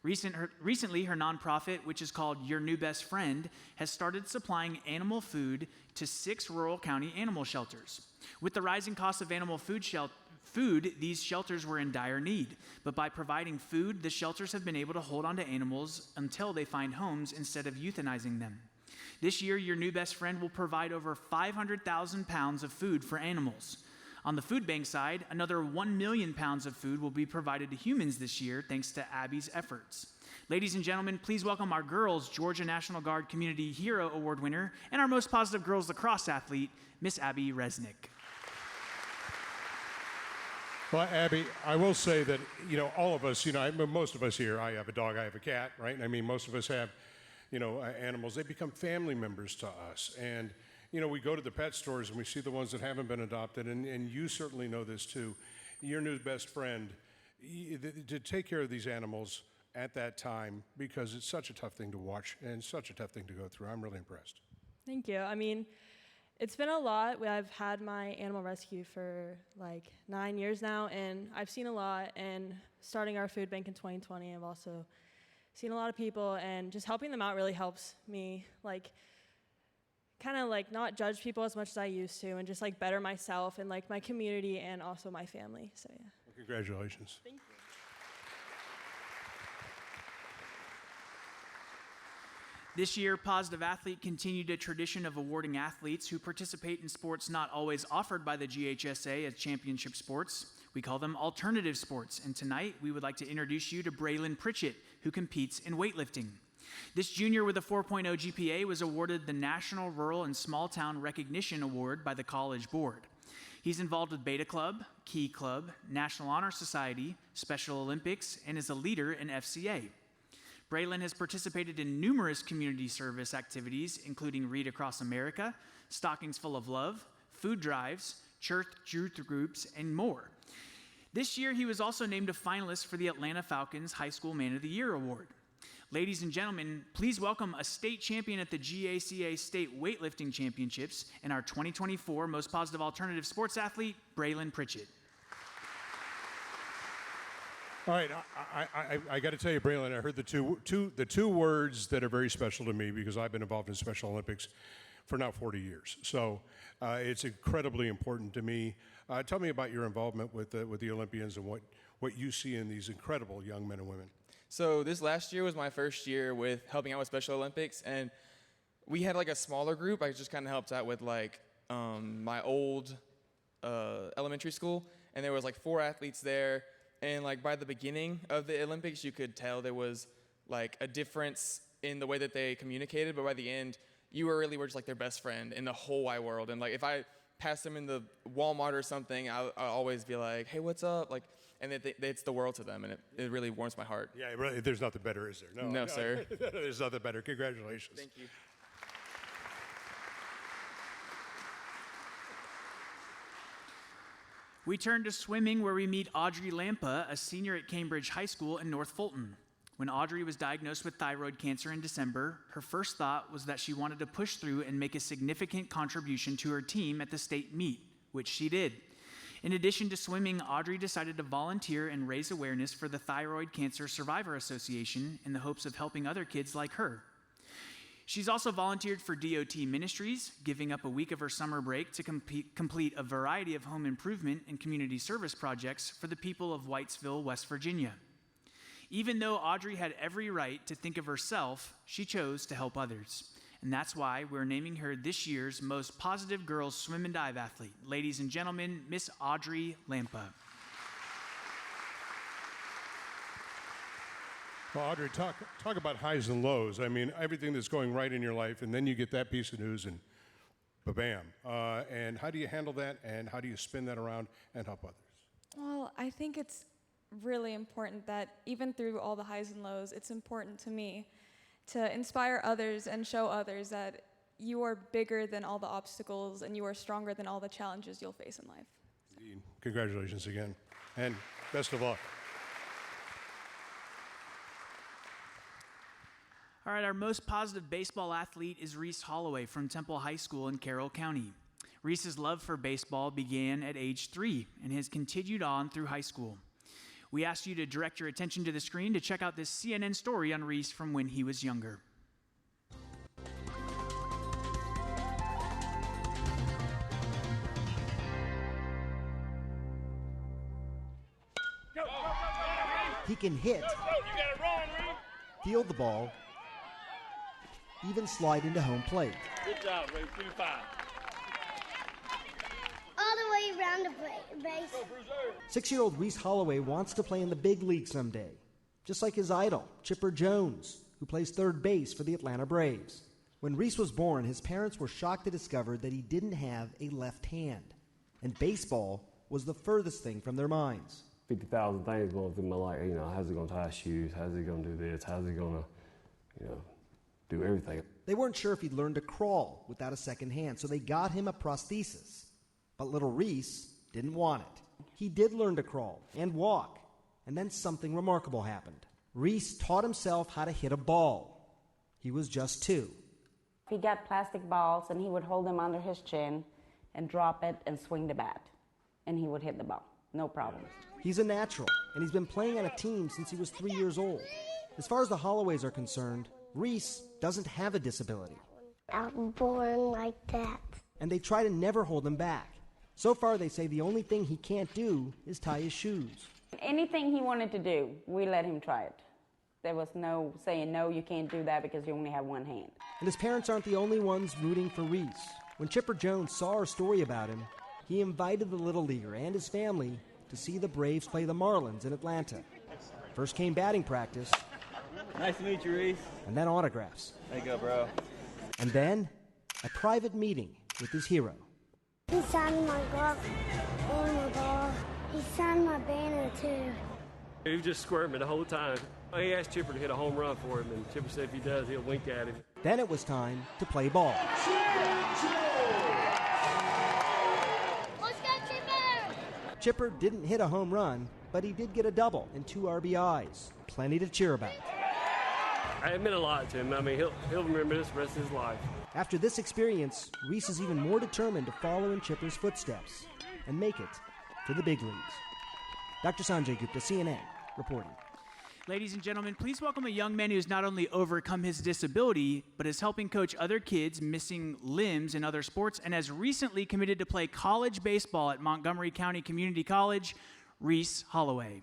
Recently, her nonprofit, which is called Your New Best Friend, has started supplying animal food to 6 rural county animal shelters. With the rising cost of animal food, these shelters were in dire need, but by providing food, the shelters have been able to hold on to animals until they find homes instead of euthanizing them. This year, Your New Best Friend will provide over 500,000 pounds of food for animals. On the food bank side, another 1 million pounds of food will be provided to humans this year thanks to Abby's efforts. Ladies and gentlemen, please welcome our girls' Georgia National Guard Community Hero Award winner and our most positive girls lacrosse athlete, Miss Abby Resnick. Well, Abby, I will say that, all of us, most of us here, I have a dog, I have a cat, right? I mean, most of us have animals. They become family members to us. And, we go to the pet stores and we see the ones that haven't been adopted. And you certainly know this too. Your New Best Friend, to take care of these animals at that time, because it's such a tough thing to watch and such a tough thing to go through. I'm really impressed. Thank you. I mean, it's been a lot. I've had my animal rescue for like 9 years now, and I've seen a lot. And starting our food bank in 2020, I've also seen a lot of people, and just helping them out really helps me, not judge people as much as I used to, and just better myself and my community and also my family. So yeah. Well, congratulations. Thank you. This year, Positive Athlete continued a tradition of awarding athletes who participate in sports not always offered by the GHSA as championship sports. We call them alternative sports, and tonight we would like to introduce you to Braylon Pritchett, who competes in weightlifting. This junior with a 4.0 GPA was awarded the National Rural and Small Town Recognition Award by the College Board. He's involved with Beta Club, Key Club, National Honor Society, Special Olympics, and is a leader in FCA. Braylon has participated in numerous community service activities, including Read Across America, Stockings Full of Love, food drives, church youth groups, and more. This year, he was also named a finalist for the Atlanta Falcons High School Man of the Year Award. Ladies and gentlemen, please welcome a state champion at the GACA State Weightlifting Championships and our 2024 Most Positive Alternative Sports Athlete, Braylon Pritchett. All right, I got to tell you, Braylon, I heard the two words that are very special to me because I've been involved in Special Olympics for now 40 years. So it's incredibly important to me. Tell me about your involvement with the Olympians and what you see in these incredible young men and women. So this last year was my first year with helping out with Special Olympics, and we had like a smaller group. I just kind of helped out with like my old elementary school, and there was like 4 athletes there. And like by the beginning of the Olympics, you could tell there was like a difference in the way that they communicated. But by the end, you were just like their best friend in the whole wide world. And like if I passed them in the Walmart or something, I'll always be like, "Hey, what's up?" Like, and it's the world to them, and it really warms my heart. Yeah, really, there's nothing better, is there? No, sir. There's nothing better. Congratulations. Thank you. We turn to swimming, where we meet Audrey Lampa, a senior at Cambridge High School in North Fulton. When Audrey was diagnosed with thyroid cancer in December, her first thought was that she wanted to push through and make a significant contribution to her team at the state meet, which she did. In addition to swimming, Audrey decided to volunteer and raise awareness for the Thyroid Cancer Survivor Association in the hopes of helping other kids like her. She's also volunteered for DOT Ministries, giving up a week of her summer break to complete a variety of home improvement and community service projects for the people of Whitesville, West Virginia. Even though Audrey had every right to think of herself, she chose to help others. And that's why we're naming her this year's Most Positive Girls Swim and Dive Athlete. Ladies and gentlemen, Miss Audrey Lampa. Well, Audrey, talk about highs and lows. I mean, everything that's going right in your life, and then you get that piece of news, and ba-bam. And how do you handle that, and how do you spin that around and help others? Well, I think it's really important that even through all the highs and lows, it's important to me to inspire others and show others that you are bigger than all the obstacles and you are stronger than all the challenges you'll face in life. Indeed. Congratulations again, and best of luck. All right, our most positive baseball athlete is Reese Holloway from Temple High School in Carroll County. Reese's love for baseball began at age 3 and has continued on through high school. We ask you to direct your attention to the screen to check out this CNN story on Reese from when he was younger. He can hit, field the ball, even slide into home plate. Good job, Ray. 3-5. All the way around the base. 6-year-old Reese Holloway wants to play in the big league someday, just like his idol, Chipper Jones, who plays third base for the Atlanta Braves. When Reese was born, his parents were shocked to discover that he didn't have a left hand, and baseball was the furthest thing from their minds. 50,000 things going through my life. You know, how's he going to tie shoes? How's he going to do this? How's he going to, do everything? They weren't sure if he'd learn to crawl without a second hand, so they got him a prosthesis. But little Reese didn't want it. He did learn to crawl and walk, and then something remarkable happened. Reese taught himself how to hit a ball. He was just 2. He got plastic balls, and he would hold them under his chin and drop it and swing the bat, and he would hit the ball. No problems. He's a natural, and he's been playing on a team since he was 3 years old. As far as the Holloways are concerned, Reese doesn't have a disability. I'm born like that. And they try to never hold him back. So far, they say the only thing he can't do is tie his shoes. Anything he wanted to do, we let him try it. There was no saying, no, you can't do that because you only have one hand. And his parents aren't the only ones rooting for Reese. When Chipper Jones saw our story about him, he invited the Little Leaguer and his family to see the Braves play the Marlins in Atlanta. First came batting practice, Nice to meet you, Reese. And then autographs. There you go, bro. And then a private meeting with his hero. He signed my glove and my ball. He signed my banner, too. He was just squirming the whole time. He asked Chipper to hit a home run for him, and Chipper said if he does, he'll wink at him. Then it was time to play ball. Let's go, Chipper! Chipper didn't hit a home run, but he did get a double and 2 RBIs. Plenty to cheer about. It meant a lot to him. I mean, he'll remember this the rest of his life. After this experience, Reese is even more determined to follow in Chipper's footsteps and make it to the big leagues. Dr. Sanjay Gupta, CNN, reporting. Ladies and gentlemen, please welcome a young man who has not only overcome his disability, but is helping coach other kids missing limbs in other sports and has recently committed to play college baseball at Montgomery County Community College, Reese Holloway.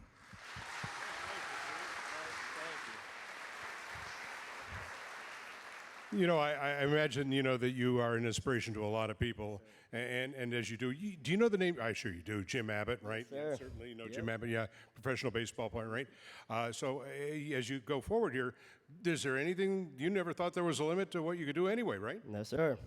You know, I imagine, that you are an inspiration to a lot of people. And as you do, do you know the name? I'm sure you do. Jim Abbott, right? Yes, sir. Certainly, Jim Abbott, yeah, professional baseball player, right? So as you go forward here, is there anything, you never thought there was a limit to what you could do anyway, right? No, sir.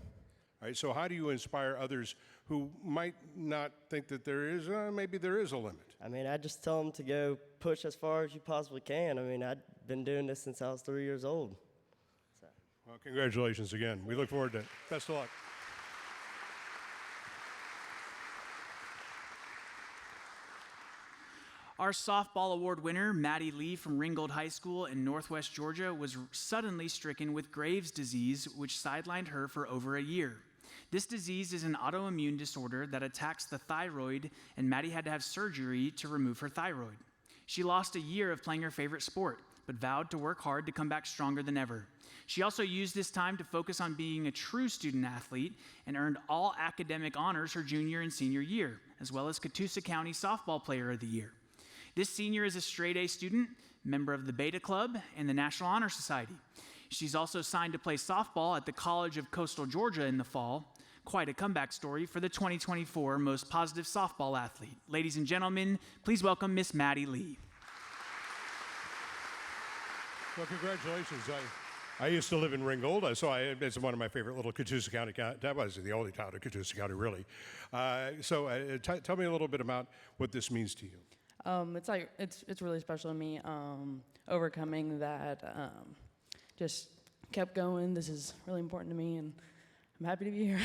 All right, so how do you inspire others who might not think that there is, maybe there is a limit? I mean, I just tell them to go push as far as you possibly can. I mean, I've been doing this since I was 3 years old. Well, congratulations again. We look forward to it. Best of luck. Our softball award winner, Maddie Lee from Ringgold High School in Northwest Georgia, was suddenly stricken with Graves' disease, which sidelined her for over a year. This disease is an autoimmune disorder that attacks the thyroid, and Maddie had to have surgery to remove her thyroid. She lost a year of playing her favorite sport, but vowed to work hard to come back stronger than ever. She also used this time to focus on being a true student athlete and earned all academic honors her junior and senior year, as well as Catoosa County Softball Player of the Year. This senior is a straight-A student, member of the Beta Club and the National Honor Society. She's also signed to play softball at the College of Coastal Georgia in the fall. Quite a comeback story for the 2024 Most Positive Softball Athlete. Ladies and gentlemen, please welcome Miss Maddie Lee. Well, congratulations. I used to live in Ringgold, so it's one of my favorite little Catoosa County. That was the only town in Catoosa County, really. Tell me a little bit about what this means to you. It's really special to me. Overcoming that, just kept going. This is really important to me, and I'm happy to be here.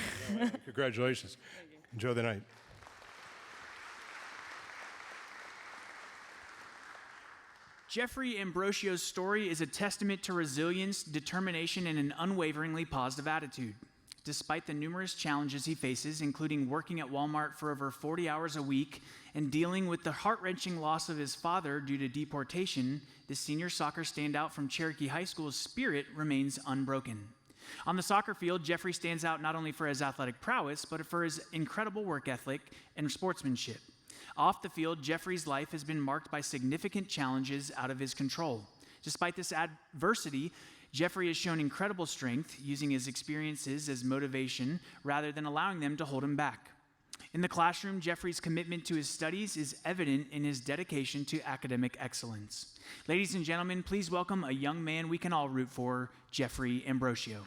Congratulations. Enjoy the night. Jeffrey Ambrosio's story is a testament to resilience, determination, and an unwaveringly positive attitude. Despite the numerous challenges he faces, including working at Walmart for over 40 hours a week and dealing with the heart-wrenching loss of his father due to deportation, the senior soccer standout from Cherokee High School's spirit remains unbroken. On the soccer field, Jeffrey stands out not only for his athletic prowess, but for his incredible work ethic and sportsmanship. Off the field, Jeffrey's life has been marked by significant challenges out of his control. Despite this adversity, Jeffrey has shown incredible strength, using his experiences as motivation rather than allowing them to hold him back. In the classroom, Jeffrey's commitment to his studies is evident in his dedication to academic excellence. Ladies and gentlemen, please welcome a young man we can all root for, Jeffrey Ambrosio.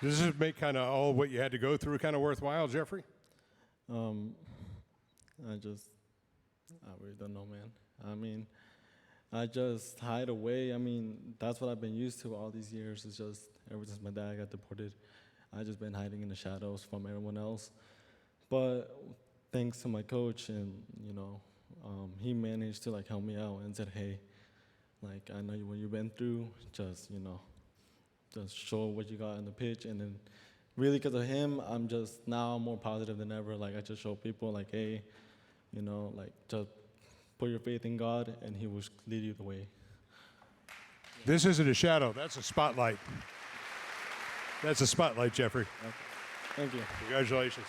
Does this make kind of all what you had to go through kind of worthwhile, Jeffrey? I really don't know, man. I mean, I just hide away. I mean, that's what I've been used to all these years. It's just ever since my dad got deported, I just been hiding in the shadows from everyone else. But thanks to my coach, and he managed to help me out and said, "Hey, I know what you've been through. Just show what you got on the pitch." And then, really, because of him, I'm just now more positive than ever. I just show people hey, just put your faith in God, and He will lead you the way. This isn't a shadow. That's a spotlight. That's a spotlight, Jeffrey. Okay. Thank you. Congratulations.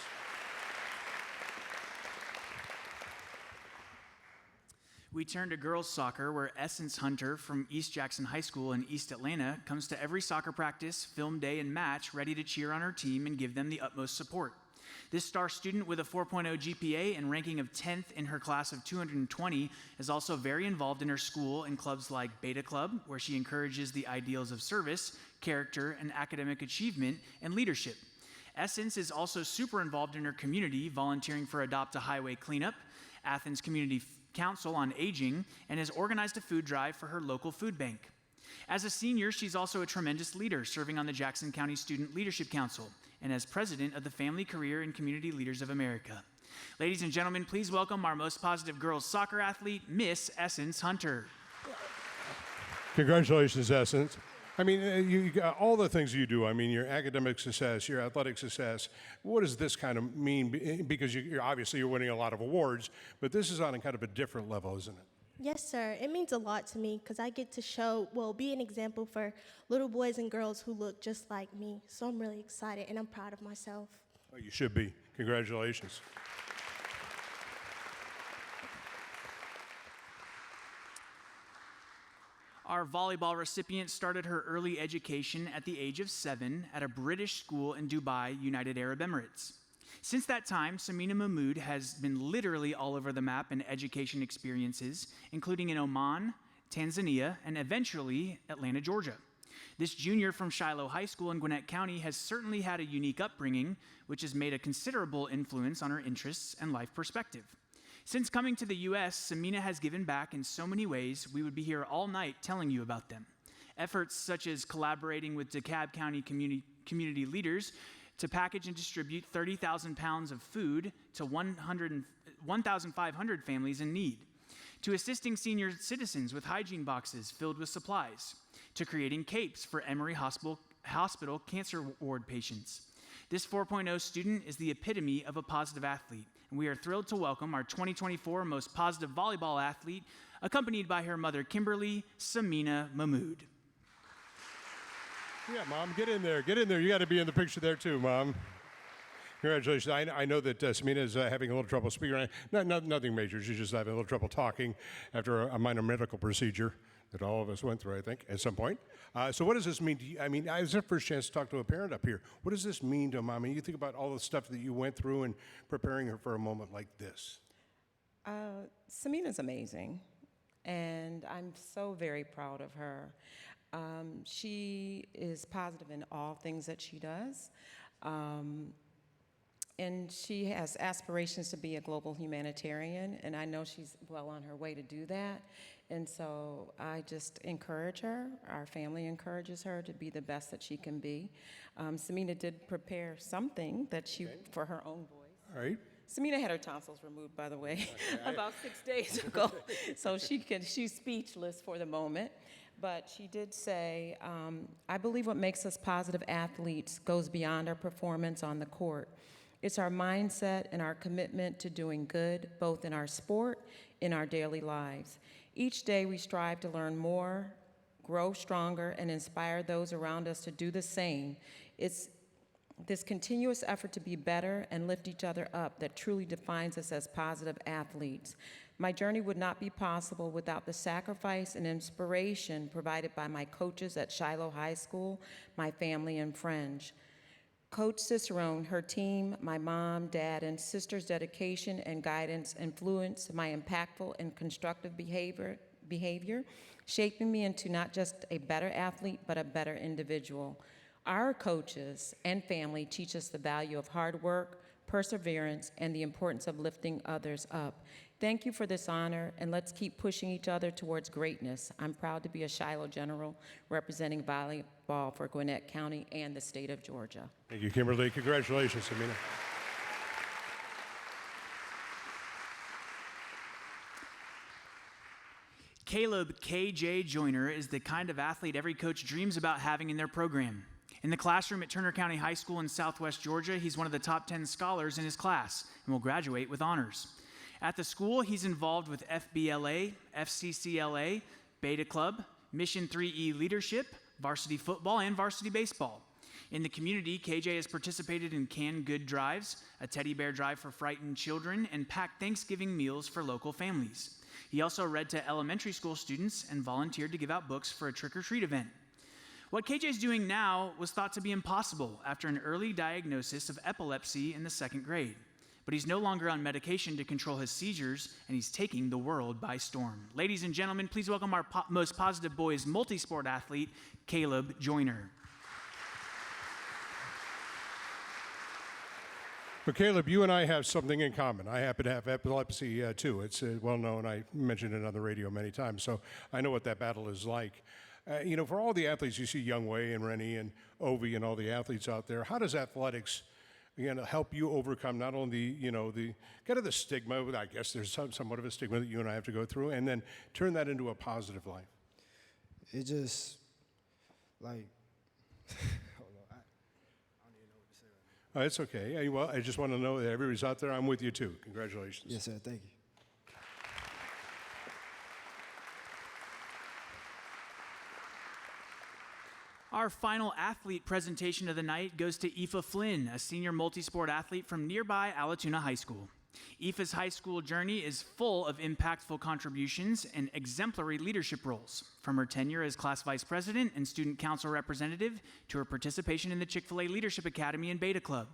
We turn to girls soccer, where Essence Hunter from East Jackson High School in East Atlanta comes to every soccer practice, film day, and match ready to cheer on her team and give them the utmost support. This star student with a 4.0 GPA and ranking of 10th in her class of 220 is also very involved in her school in clubs like Beta Club, where she encourages the ideals of service, character, and academic achievement and leadership. Essence is also super involved in her community, volunteering for Adopt a Highway Cleanup, Athens Community Council on Aging, and has organized a food drive for her local food bank. As a senior, she's also a tremendous leader, serving on the Jackson County Student Leadership Council and as president of the Family, Career, and Community Leaders of America. Ladies and gentlemen, please welcome our most positive girls soccer athlete, Miss Essence Hunter. Congratulations, Essence. I mean, you got all the things you do. I mean, your academic success, your athletic success. What does this kind of mean? Because you're obviously winning a lot of awards, but this is on a kind of a different level, isn't it? Yes, sir. It means a lot to me because I get to be an example for little boys and girls who look just like me. So I'm really excited and I'm proud of myself. Oh, you should be. Congratulations. Our volleyball recipient started her early education at the age of 7 at a British school in Dubai, United Arab Emirates. Since that time, Samina Mahmood has been literally all over the map in education experiences, including in Oman, Tanzania, and eventually Atlanta, Georgia. This junior from Shiloh High School in Gwinnett County has certainly had a unique upbringing, which has made a considerable influence on her interests and life perspective. Since coming to the U.S., Samina has given back in so many ways, we would be here all night telling you about them. Efforts such as collaborating with DeKalb County community leaders to package and distribute 30,000 pounds of food to 1,500 families in need, to assisting senior citizens with hygiene boxes filled with supplies, to creating capes for Emory Hospital cancer ward patients. This 4.0 student is the epitome of a positive athlete, and we are thrilled to welcome our 2024 most positive volleyball athlete, accompanied by her mother, Kimberly Samina Mahmood. Yeah, Mom, get in there. Get in there. You got to be in the picture there, too, Mom. Congratulations. I know that Samina is having a little trouble speaking. Nothing major. She's just having a little trouble talking after a minor medical procedure that all of us went through, I think, at some point. So what does this mean to you? I mean, I was our first chance to talk to a parent up here. What does this mean to Mom? I mean, you think about all the stuff that you went through and preparing her for a moment like this. Samina's amazing, and I'm so very proud of her. She is positive in all things that she does. And she has aspirations to be a global humanitarian, and I know she's well on her way to do that. And so I just encourage her. Our family encourages her to be the best that she can be. Samina did prepare something that for her own voice. All right. Samina had her tonsils removed, by the way, about 6 days ago. So she's speechless for the moment. But she did say, I believe what makes us positive athletes goes beyond our performance on the court. It's our mindset and our commitment to doing good, both in our sport, in our daily lives. Each day we strive to learn more, grow stronger, and inspire those around us to do the same. It's this continuous effort to be better and lift each other up that truly defines us as positive athletes. My journey would not be possible without the sacrifice and inspiration provided by my coaches at Shiloh High School, my family and friends. Coach Cicerone, her team, my mom, dad, and sister's dedication and guidance influenced my impactful and constructive behavior, shaping me into not just a better athlete, but a better individual. Our coaches and family teach us the value of hard work, perseverance, and the importance of lifting others up. Thank you for this honor, and let's keep pushing each other towards greatness. I'm proud to be a Shiloh General representing volleyball for Gwinnett County and the state of Georgia. Thank you, Kimberly. Congratulations, Samina. Caleb K.J. Joyner is the kind of athlete every coach dreams about having in their program. In the classroom at Turner County High School in Southwest Georgia, he's one of the top 10 scholars in his class and will graduate with honors. At the school, he's involved with FBLA, FCCLA, Beta Club, Mission 3E Leadership, varsity football, and varsity baseball. In the community, KJ has participated in canned good drives, a teddy bear drive for frightened children, and packed Thanksgiving meals for local families. He also read to elementary school students and volunteered to give out books for a trick-or-treat event. What KJ is doing now was thought to be impossible after an early diagnosis of epilepsy in the 2nd grade. But he's no longer on medication to control his seizures, and he's taking the world by storm. Ladies and gentlemen, please welcome our most positive boys multi-sport athlete, Caleb Joyner. Well, Caleb, you and I have something in common. I happen to have epilepsy too. It's well known. I mentioned it on the radio many times, so I know what that battle is like. For all the athletes, you see Younghoe and Rennie and Ovie and all the athletes out there. How does athletics, help you overcome not only the kind of the stigma? I guess there's somewhat of a stigma that you and I have to go through, and then turn that into a positive life. It just like. It's okay. Well, I just want to know that everybody's out there. I'm with you too. Congratulations. Yes, sir. Thank you. Our final athlete presentation of the night goes to Aoife Flynn, a senior multi-sport athlete from nearby Allatoona High School. Aoife's high school journey is full of impactful contributions and exemplary leadership roles, from her tenure as class vice president and student council representative to her participation in the Chick-fil-A Leadership Academy and Beta Club.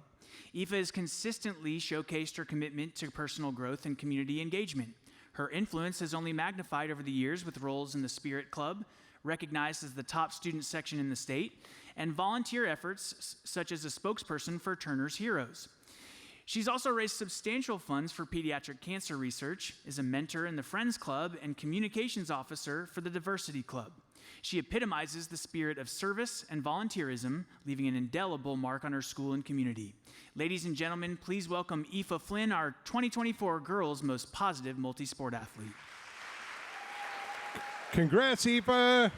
Aoife has consistently showcased her commitment to personal growth and community engagement. Her influence has only magnified over the years with roles in the Spirit Club, recognized as the top student section in the state, and volunteer efforts such as a spokesperson for Turner's Heroes. She's also raised substantial funds for pediatric cancer research, is a mentor in the Friends Club, and communications officer for the Diversity Club. She epitomizes the spirit of service and volunteerism, leaving an indelible mark on her school and community. Ladies and gentlemen, please welcome Aoife Flynn, our 2024 Girls' Most Positive Multi-Sport Athlete. Congrats, Aoife. All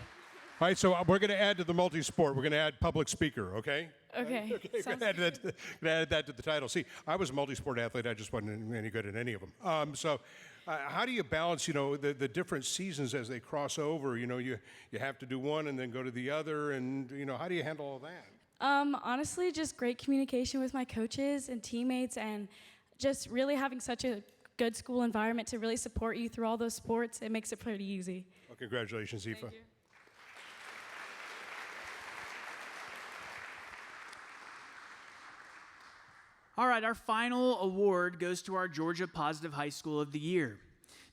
right, so we're going to add to the multi-sport. We're going to add public speaker, okay? Okay. We're going to add that to the title. See, I was a multi-sport athlete. I just wasn't any good at any of them. How do you balance, the different seasons as they cross over? You have to do one and then go to the other, and, how do you handle all that? Honestly, just great communication with my coaches and teammates, and just really having such a good school environment to really support you through all those sports. It makes it pretty easy. Well, congratulations, Aoife. Thank you. All right, our final award goes to our Georgia Positive High School of the Year.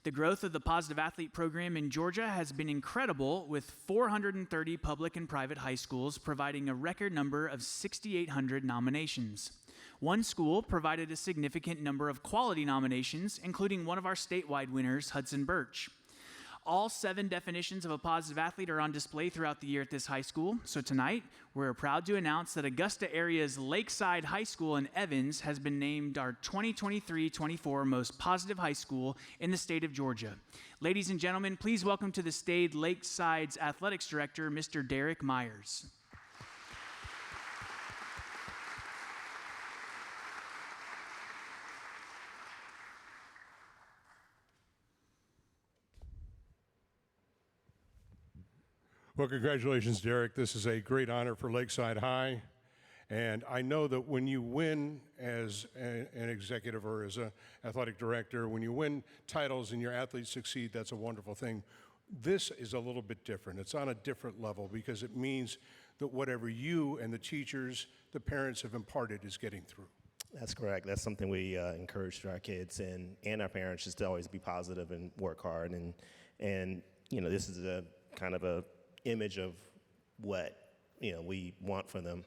The growth of the Positive Athlete program in Georgia has been incredible, with 430 public and private high schools providing a record number of 6,800 nominations. One school provided a significant number of quality nominations, including one of our statewide winners, Hudson Birch. All 7 definitions of a positive athlete are on display throughout the year at this high school. So tonight, we're proud to announce that Augusta area's Lakeside High School in Evans has been named our 2023-24 most positive high school in the state of Georgia. Ladies and gentlemen, please welcome to the stage Lakeside's athletics director, Mr. Derek Myers. Well, congratulations, Derek. This is a great honor for Lakeside High. And I know that when you win as an executive or as an athletic director, when you win titles and your athletes succeed, that's a wonderful thing. This is a little bit different. It's on a different level because it means that whatever you and the teachers, the parents have imparted is getting through. That's correct. That's something we encourage to our kids and our parents, just to always be positive and work hard. And this is a kind of a image of what we want for them.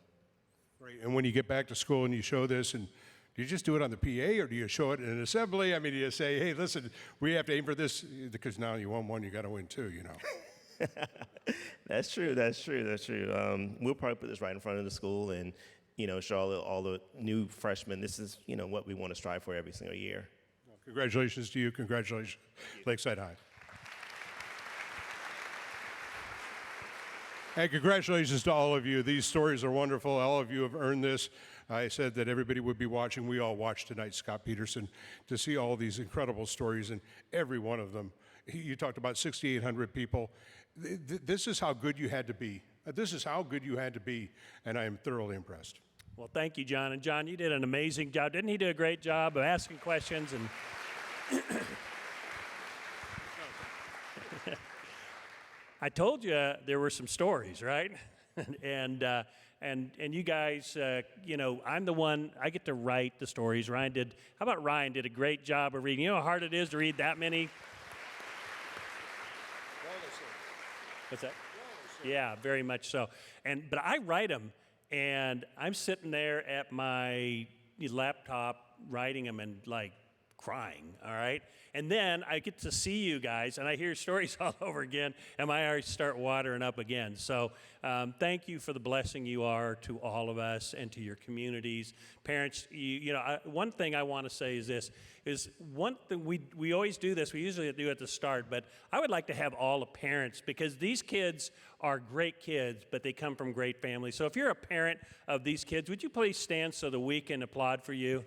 Right. And when you get back to school and you show this, and do you just do it on the PA or do you show it in an assembly? I mean, do you say, hey, listen, we have to aim for this, because now you won one, you got to win two, That's true. We'll probably put this right in front of the school and show all the new freshmen. This is what we want to strive for every single year. Well, congratulations to you. Congratulations, Lakeside High. And congratulations to all of you. These stories are wonderful. All of you have earned this. I said that everybody would be watching. We all watched tonight, Scott Peterson, to see all these incredible stories, and every one of them. You talked about 6,800 people. This is how good you had to be. This is how good you had to be, and I am thoroughly impressed. Well, thank you, John. And John, you did an amazing job. Didn't he do a great job of asking questions? And I told you there were some stories, right? and you guys, I'm the one, I get to write the stories. How about Ryan did a great job of reading. You know how hard it is to read that many? What's that? Yeah, very much so. But I write them, and I'm sitting there at my laptop writing them and like crying, all right? And then I get to see you guys, and I hear stories all over again, and my eyes start watering up again. So thank you for the blessing you are to all of us and to your communities. Parents, one thing I want to say is this, is one thing, we always do this, we usually do it at the start, but I would like to have all the parents, because these kids are great kids, but they come from great families. So if you're a parent of these kids, would you please stand so that we can applaud for you?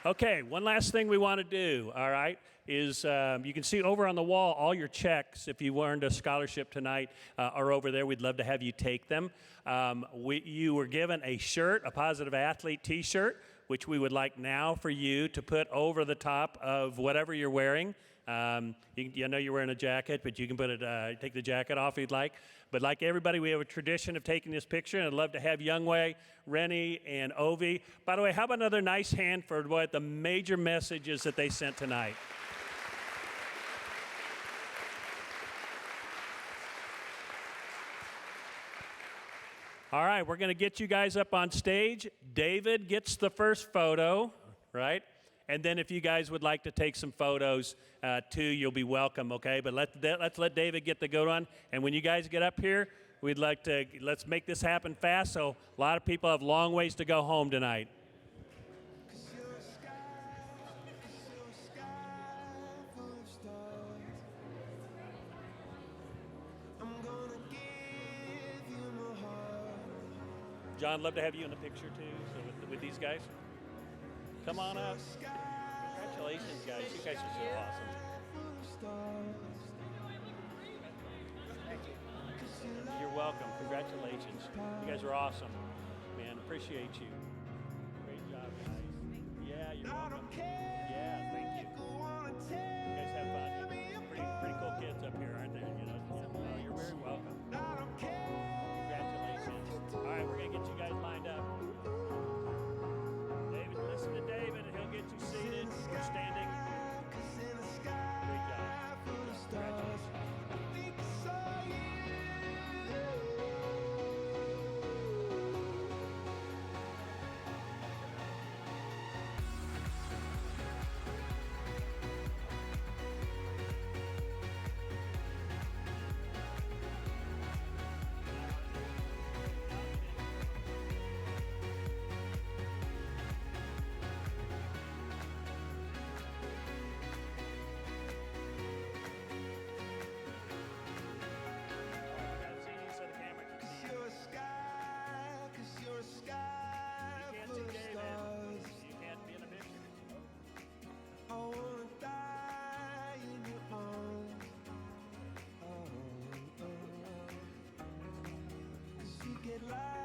Okay, one last thing we want to do, all right, is you can see over on the wall all your checks. If you earned a scholarship tonight are over there. We'd love to have you take them. You were given a shirt, a Positive Athlete t-shirt, which we would like now for you to put over the top of whatever you're wearing. I know you're wearing a jacket, but you can put it, take the jacket off if you'd like. But like everybody, we have a tradition of taking this picture, and I'd love to have Younghoe, Rennie, and Ovie. By the way, how about another nice hand for what the major messages that they sent tonight? All right, we're going to get you guys up on stage. David gets the first photo, right? And then if you guys would like to take some photos too, you'll be welcome, okay? But let's let David get the good one. And when you guys get up here, let's make this happen fast, so a lot of people have long ways to go home tonight. John, love to have you in the picture too, so with these guys. Come on up. Congratulations, guys. You guys are so awesome. You're welcome. Congratulations. You guys are awesome. Man, appreciate you. Great job, guys. Yeah, you're welcome. Yeah, thank you. You guys have fun. Pretty cool kids up here, aren't they? You're very welcome. Congratulations. All right, we're going to get you guys lined up. David, listen to David, and he'll get you seated. We're standing. Great job. Congratulations. Get light.